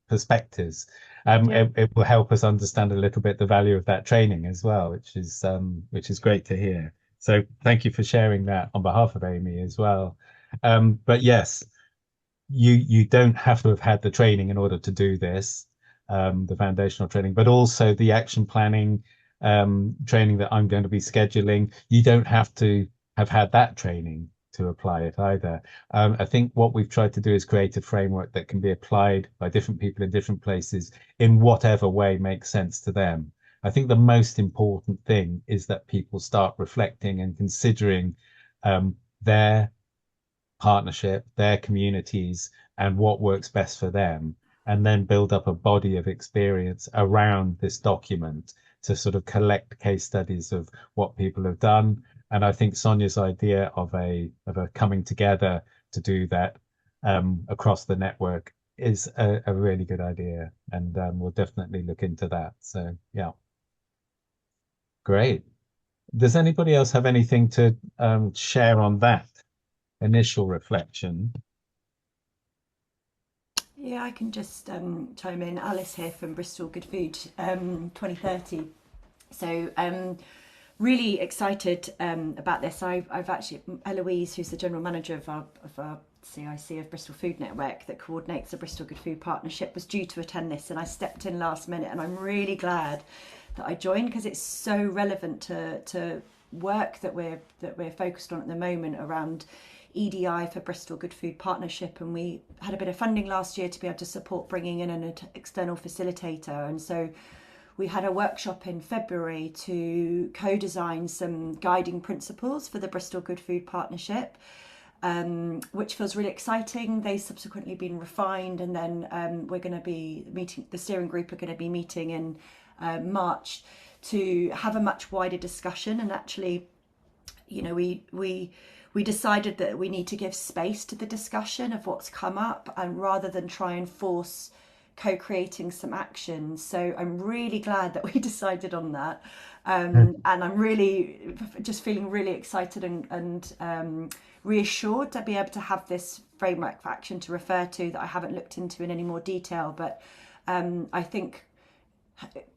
perspectives. Yeah. It will help us understand a little bit the value of that training as well, which is great to hear. So thank you for sharing that on behalf of Amy as well. But yes, you don't have to have had the training in order to do this, the foundational training, but also the action planning training that I'm going to be scheduling. You don't have to have had that training to apply it either. I think what we've tried to do is create a framework that can be applied by different people in different places in whatever way makes sense to them. I think the most important thing is that people start reflecting and considering their partnership, their communities, and what works best for them, and then build up a body of experience around this document to sort of collect case studies of what people have done. And I think Sonia's idea of a coming together to do that across the network is a really good idea, and we'll definitely look into that. So yeah, great. Does anybody else have anything to share on that initial reflection? Yeah, I can just chime in. Alice here from Bristol Good Food 2030. So really excited about this. I've actually, Eloise, who's the general manager of our CIC of Bristol Food Network that coordinates the Bristol Good Food Partnership, was due to attend this, and I stepped in last minute, and I'm really glad that I joined because it's so relevant to work that we're focused on at the moment around EDI for Bristol Good Food Partnership, and we had a bit of funding last year to be able to support bringing in an external facilitator, and so we had a workshop in February to co-design some guiding principles for the Bristol Good Food Partnership, which feels really exciting. They've subsequently been refined, and then we're going to be meeting, the steering group are going to be meeting in March to have a much wider discussion. And actually, you know, we decided that we need to give space to the discussion of what's come up, and rather than try and force co-creating some actions. So I'm really glad that we decided on that, and I'm really just feeling really excited and reassured to be able to have this framework for action to refer to that I haven't looked into in any more detail. But I think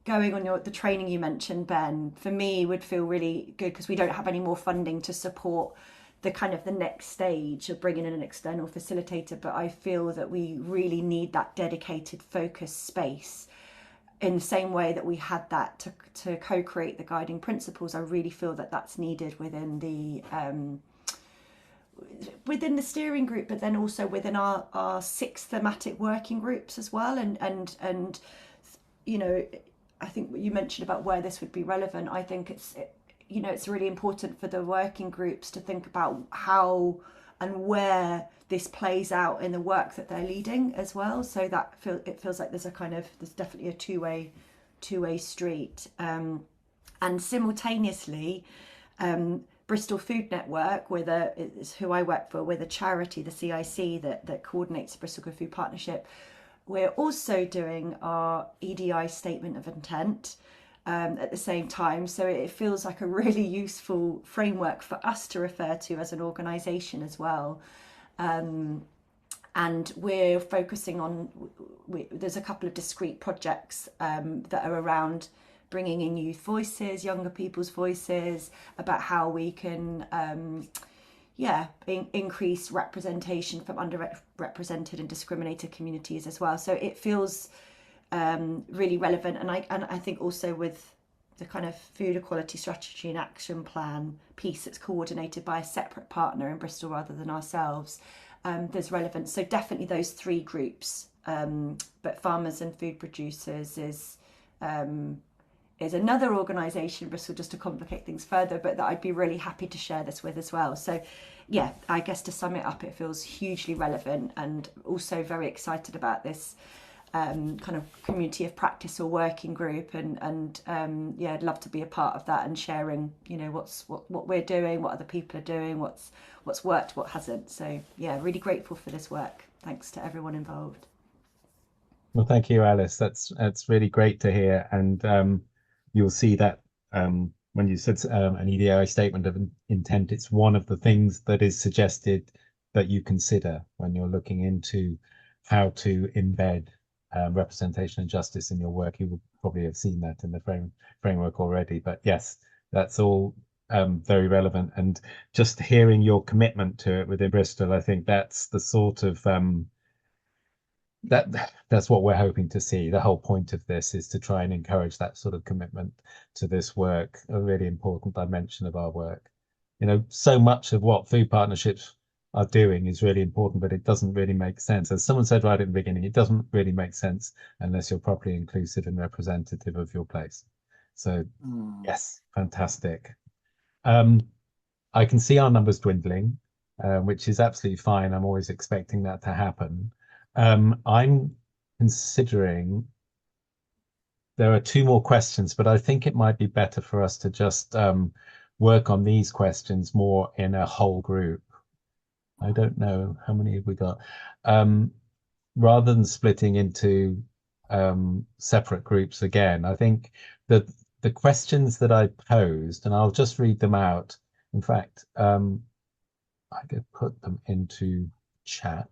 going on the training you mentioned, Ben, for me would feel really good because we don't have any more funding to support the kind of the next stage of bringing in an external facilitator, but I feel that we really need that dedicated focus space in the same way that we had that to co-create the guiding principles. I really feel that that's needed within the steering group, but then also within our 6 thematic working groups as well. And you know, I think what you mentioned about where this would be relevant, I think it's really important for the working groups to think about how and where this plays out in the work that they're leading as well. So that it feels like there's definitely a two-way street. And simultaneously, Bristol Food Network, is who I work for, with a charity, the CIC, that coordinates the Bristol Good Food Partnership. We're also doing our EDI statement of intent at the same time, so it feels like a really useful framework for us to refer to as an organisation as well. And we're focusing on, there's a couple of discrete projects that are around bringing in youth voices, younger people's voices, about how we can increase representation from underrepresented and discriminated communities as well. So it feels really relevant, and I think also with the kind of food equality strategy and action plan piece that's coordinated by a separate partner in Bristol rather than ourselves, there's relevance. So definitely those 3 groups, but farmers and food producers is another organisation in Bristol, just to complicate things further, but that I'd be really happy to share this with as well. So yeah, I guess to sum it up, it feels hugely relevant, and also very excited about this kind of community of practice or working group, and I'd love to be a part of that and sharing, you know, what we're doing, what other people are doing, what's worked, what hasn't. So yeah, really grateful for this work. Thanks to everyone involved. Well, thank you, Alice. That's really great to hear, and you'll see that when you said an EDI statement of intent, it's one of the things that is suggested that you consider when you're looking into how to embed representation and justice in your work. You will probably have seen that in the framework already. But yes, that's all very relevant. And just hearing your commitment to it within Bristol, I think that's the sort of that's what we're hoping to see. The whole point of this is to try and encourage that sort of commitment to this work, a really important dimension of our work. You know, so much of what food partnerships are doing is really important, but it doesn't really make sense. As someone said right at the beginning, it doesn't really make sense unless you're properly inclusive and representative of your place. So yes, fantastic. I can see our numbers dwindling, which is absolutely fine. I'm always expecting that to happen. I'm considering there are two more questions, but I think it might be better for us to just work on these questions more in a whole group. I don't know how many have we got. Rather than splitting into separate groups again, I think that the questions that I posed, and I'll just read them out. In fact, I could put them into chat.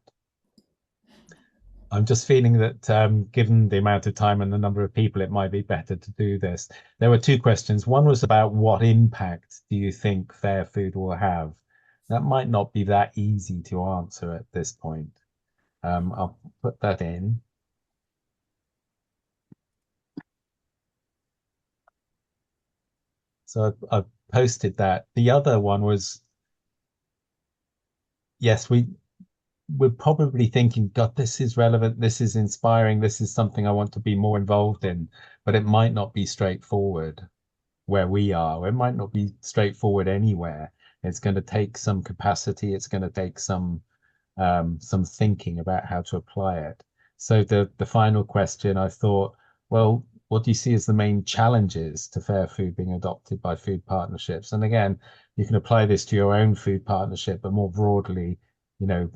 I'm just feeling that given the amount of time and the number of people, it might be better to do this. There were two questions. One was about what impact do you think fair food will have? That might not be that easy to answer at this point. I'll put that in. So I've posted that. The other one was, yes, we're probably thinking, God, this is relevant, this is inspiring, this is something I want to be more involved in, but it might not be straightforward where we are. It might not be straightforward anywhere. It's going to take some capacity. It's going to take some thinking about how to apply it. So the final question, I thought, well, what do you see as the main challenges to fair food being adopted by food partnerships? And again, you can apply this to your own food partnership, but more broadly, you know,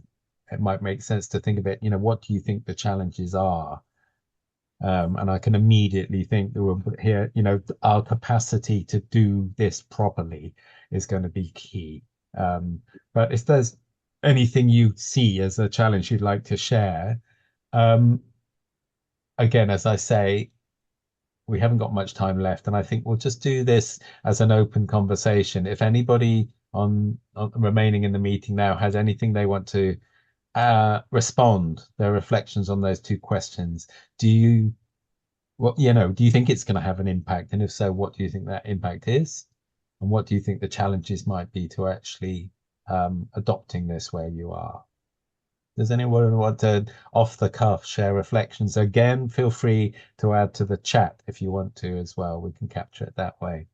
it might make sense to think of it, you know, what do you think the challenges are? And I can immediately think that we're here, you know, our capacity to do this properly is going to be key. But if there's anything you see as a challenge you'd like to share, again, as I say, we haven't got much time left, and I think we'll just do this as an open conversation. If anybody on remaining in the meeting now has anything they want to respond, their reflections on those two questions, do you think it's going to have an impact? And if so, what do you think that impact is? And what do you think the challenges might be to actually adopting this where you are? Does anyone want to, off the cuff, share reflections? Again, feel free to add to the chat if you want to as well. We can capture it that way.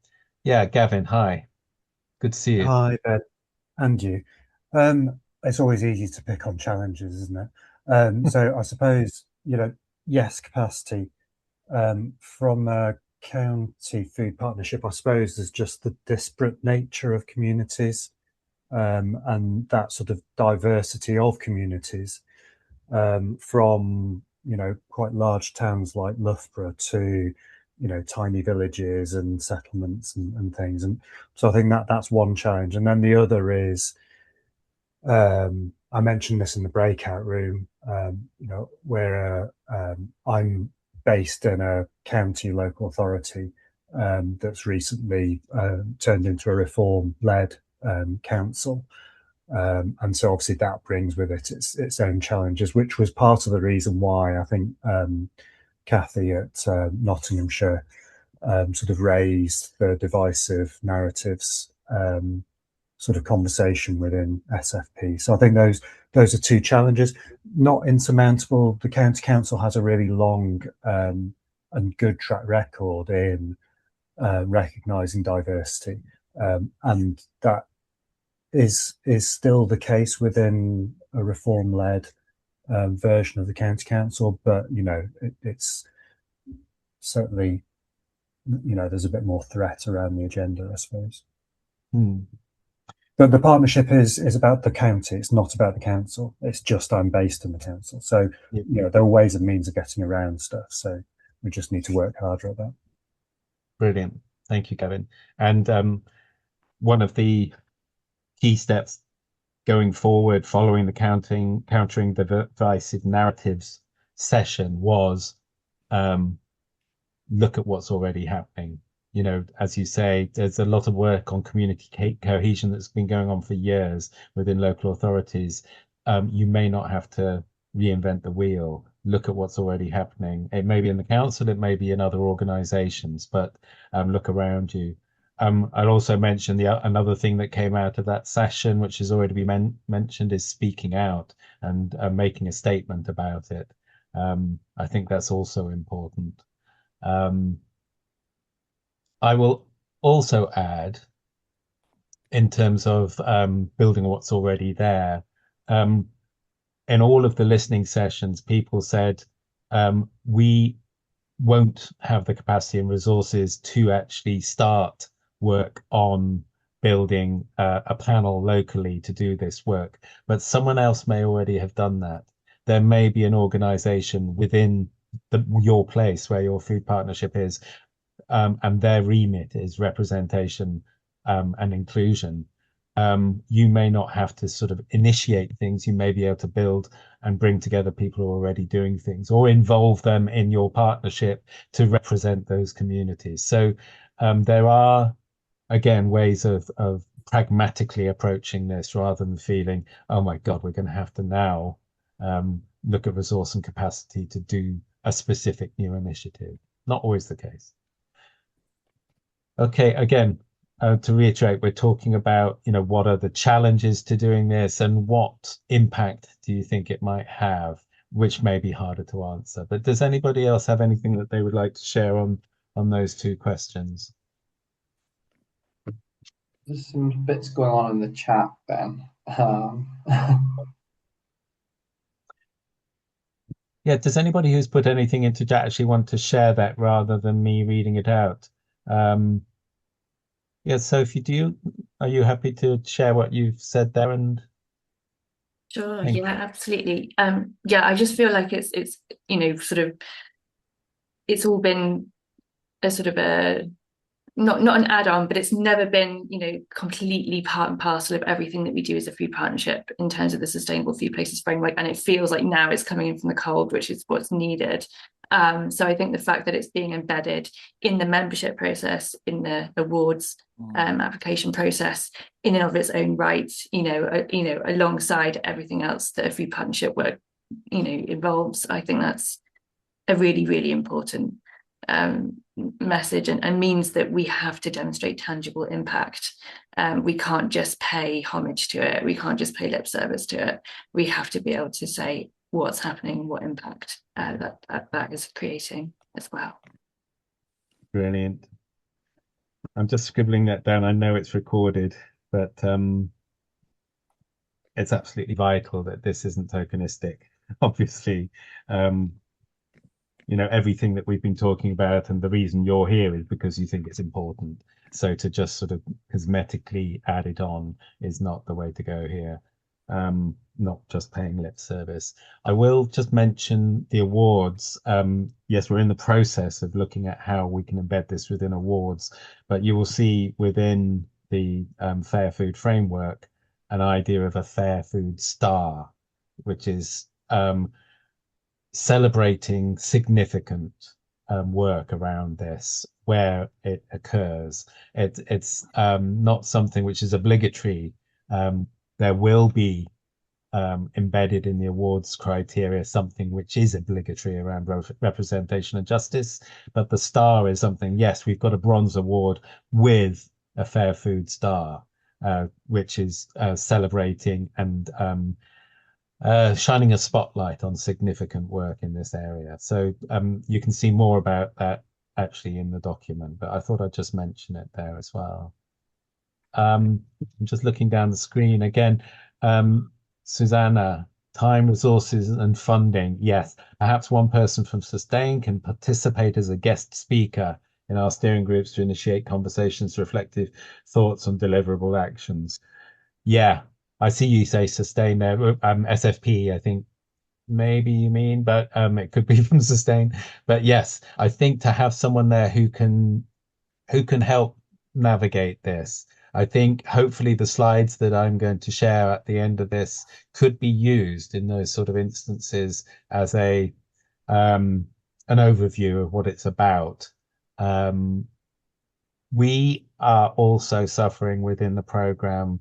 Yeah, Gavin, hi. Good to see you. Hi, Ben. And you. It's always easy to pick on challenges, isn't it? So I suppose, yes, capacity. From a county food partnership, I suppose there's just the disparate nature of communities, and that sort of diversity of communities, from quite large towns like Loughborough to tiny villages and settlements and things. And so I think that's one challenge. And then the other is, I mentioned this in the breakout room, where I'm based in a county local authority that's recently turned into a reform-led council. And so obviously that brings with it its own challenges, which was part of the reason why I think Kathy at Nottinghamshire sort of raised the divisive narratives sort of conversation within SFP. So I think those are two challenges, not insurmountable. The county council has a really long and good track record in recognising diversity, and that is still the case within a reform-led version of the county council. But it's certainly there's a bit more threat around the agenda, I suppose. But the partnership is about the county. It's not about the council. It's just I'm based in the council. So there are ways and means of getting around stuff. So we just need to work harder at that. Brilliant. Thank you, Gavin. And one of the key steps going forward, following the countering the divisive narratives session was look at what's already happening. You know, as you say, there's a lot of work on community cohesion that's been going on for years within local authorities. You may not have to reinvent the wheel. Look at what's already happening. It may be in the council, it may be in other organisations, but look around you. I'll also mention another thing that came out of that session, which has already been mentioned, is speaking out and making a statement about it. I think that's also important. I will also add, in terms of building what's already there, in all of the listening sessions, people said, we won't have the capacity and resources to actually start work on building a panel locally to do this work, but someone else may already have done that. There may be an organisation within your place where your food partnership is, and their remit is representation and inclusion. You may not have to sort of initiate things. You may be able to build and bring together people who are already doing things, or involve them in your partnership to represent those communities. So there are, again, ways of pragmatically approaching this rather than feeling, oh my God, we're going to have to now look at resource and capacity to do a specific new initiative. Not always the case. Okay, again, to reiterate, we're talking about, you know, what are the challenges to doing this and what impact do you think it might have, which may be harder to answer. But does anybody else have anything that they would like to share on those two questions? There's some bits going on in the chat, Ben. Yeah, does anybody who's put anything into chat actually want to share that rather than me reading it out? Yeah, Sophie, are you happy to share what you've said there? And Sure, yeah, absolutely. Yeah, I just feel like it's you know, sort of, it's all been a sort of a not an add-on, but it's never been, you know, completely part and parcel of everything that we do as a food partnership in terms of the Sustainable Food Places framework. And it feels like now it's coming in from the cold, which is what's needed. So I think the fact that it's being embedded in the membership process, in the awards application process, in and of its own right, you know, alongside everything else that a food partnership work, you know, involves, I think that's a really, really important message, and means that we have to demonstrate tangible impact. We can't just pay homage to it. We can't just pay lip service to it. We have to be able to say what's happening, what impact that is creating as well. Brilliant. I'm just scribbling that down. I know it's recorded, but it's absolutely vital that this isn't tokenistic. Obviously, you know, everything that we've been talking about, and the reason you're here is because you think it's important. So to just sort of cosmetically add it on is not the way to go here. Not just paying lip service. I will just mention the awards. Yes, we're in the process of looking at how we can embed this within awards, but you will see within the Fair Food Framework an idea of a Fair Food Star, which is celebrating significant work around this where it occurs. It's not something which is obligatory. There will be embedded in the awards criteria something which is obligatory around representation and justice, but the star is something, yes, we've got a bronze award with a Fair Food Star, which is celebrating and shining a spotlight on significant work in this area. So you can see more about that actually in the document, but I thought I'd just mention it there as well. I'm just looking down the screen again. Susanna, time, resources and funding. Yes, perhaps one person from Sustain can participate as a guest speaker in our steering groups to initiate conversations, reflective thoughts on deliverable actions. Yeah, I see you say Sustain there. SFP, I think maybe you mean, but it could be from Sustain. But yes, I think to have someone there who can help navigate this. I think hopefully the slides that I'm going to share at the end of this could be used in those sort of instances as a an overview of what it's about. We are also suffering within the program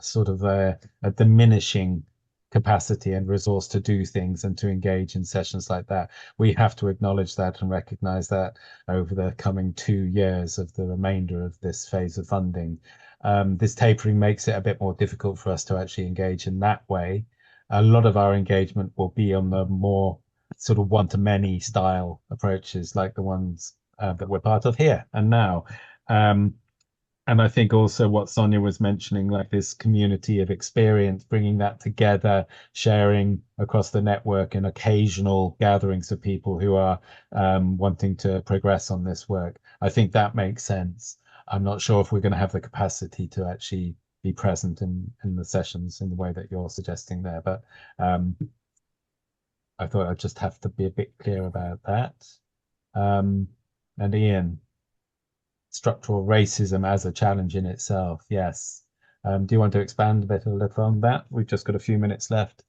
sort of a diminishing capacity and resource to do things and to engage in sessions like that. We have to acknowledge that and recognize that over the coming 2 years of the remainder of this phase of funding. This tapering makes it a bit more difficult for us to actually engage in that way. A lot of our engagement will be on the more sort of one-to-many style approaches like the ones that we're part of here and now. And I think also what Sonia was mentioning, like this community of experience, bringing that together, sharing across the network and occasional gatherings of people who are wanting to progress on this work. I think that makes sense. I'm not sure if we're going to have the capacity to actually be present in the sessions in the way that you're suggesting there, but I thought I'd just have to be a bit clear about that. And Ian, structural racism as a challenge in itself, yes. Do you want to expand a little on that? We've just got a few minutes left.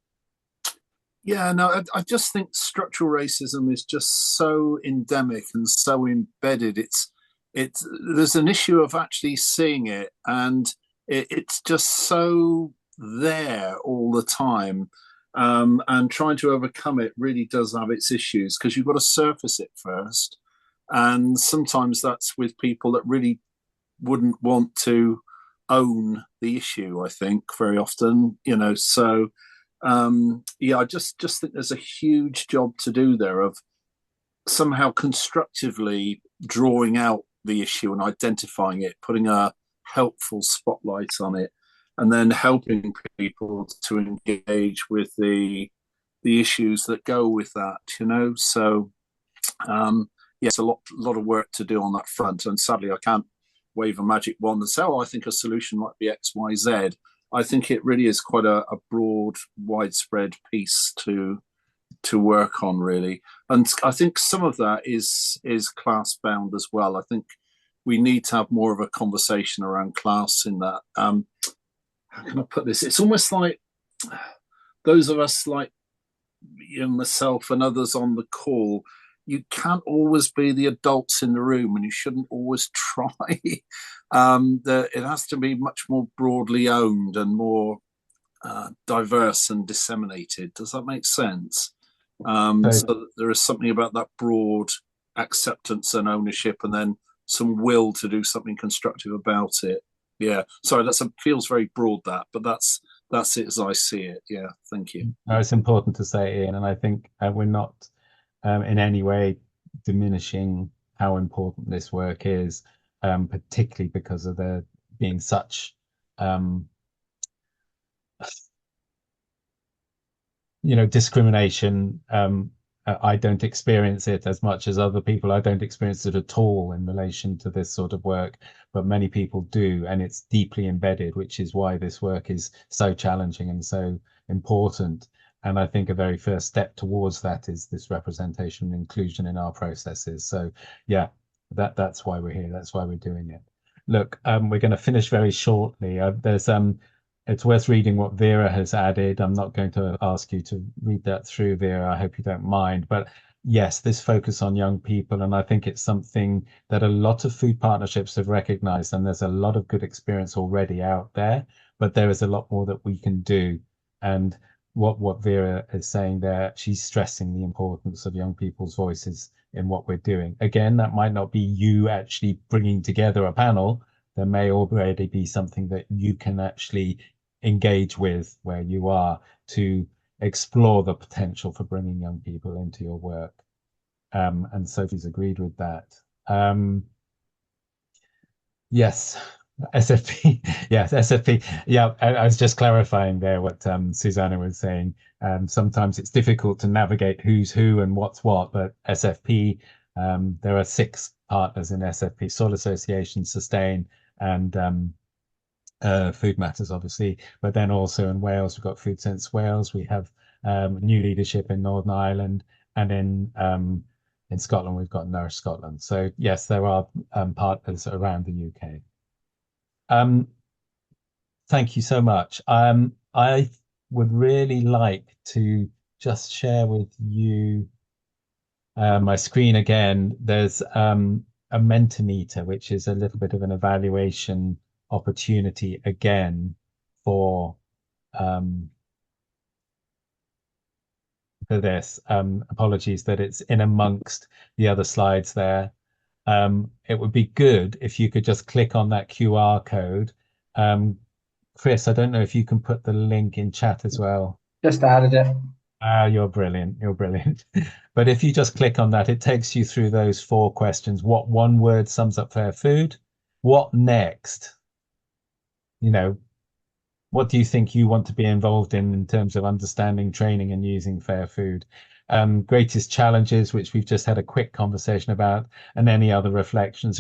Yeah, no, I just think structural racism is just so endemic and so embedded. There's an issue of actually seeing it, and it's just so there all the time. And trying to overcome it really does have its issues because you've got to surface it first. And sometimes that's with people that really wouldn't want to own the issue, I think, very often, so I just think there's a huge job to do there of somehow constructively drawing out the issue and identifying it, putting a helpful spotlight on it, and then helping people to engage with the issues that go with that, so it's a lot of work to do on that front, and sadly I can't wave a magic wand and say, I think a solution might be X, Y, Z. I think it really is quite a broad, widespread piece to work on, really. And I think some of that is class bound as well. I think we need to have more of a conversation around class in that. How can I put this? It's almost like those of us like myself and others on the call, you can't always be the adults in the room, and you shouldn't always try. It has to be much more broadly owned and more diverse and disseminated. Does that make sense? So there is something about that broad acceptance and ownership, and then some will to do something constructive about it. Yeah, sorry, feels very broad, but that's it as I see it. Yeah, thank you. It's important to say, Ian, and I think we're not in any way diminishing how important this work is, particularly because of there being such discrimination. I don't experience it as much as other people. I don't experience it at all in relation to this sort of work, but many people do, and it's deeply embedded, which is why this work is so challenging and so important. And I think a very first step towards that is this representation and inclusion in our processes. So yeah, that's why we're here. That's why we're doing it. Look, we're going to finish very shortly. It's worth reading what Vera has added. I'm not going to ask you to read that through, Vera. I hope you don't mind. But yes, this focus on young people, and I think it's something that a lot of food partnerships have recognized, and there's a lot of good experience already out there, but there is a lot more that we can do. And what Vera is saying there, she's stressing the importance of young people's voices in what we're doing. Again, that might not be you actually bringing together a panel. There may already be something that you can actually engage with where you are to explore the potential for bringing young people into your work. And Sophie's agreed with that. Yes. SFP, yes, SFP. Yeah, I was just clarifying there what Susanna was saying. Sometimes it's difficult to navigate who's who and what's what, but SFP, there are 6 partners in SFP: Soil Association, Sustain, and Food Matters, obviously. But then also in Wales, we've got Food Sense Wales. We have New Leadership in Northern Ireland, and in Scotland, we've got Nourish Scotland. So yes, there are partners around the UK. Thank you so much. I would really like to just share with you my screen again. There's a Mentimeter, which is a little bit of an evaluation opportunity again for this. Apologies that it's in amongst the other slides there. It would be good if you could just click on that QR code. Chris, I don't know if you can put the link in chat as well. Just added it. You're brilliant. You're brilliant. But if you just click on that, it takes you through those 4 questions. What one word sums up fair food? What next? You know, what do you think you want to be involved in terms of understanding, training, and using fair food? Greatest challenges, which we've just had a quick conversation about, and any other reflections.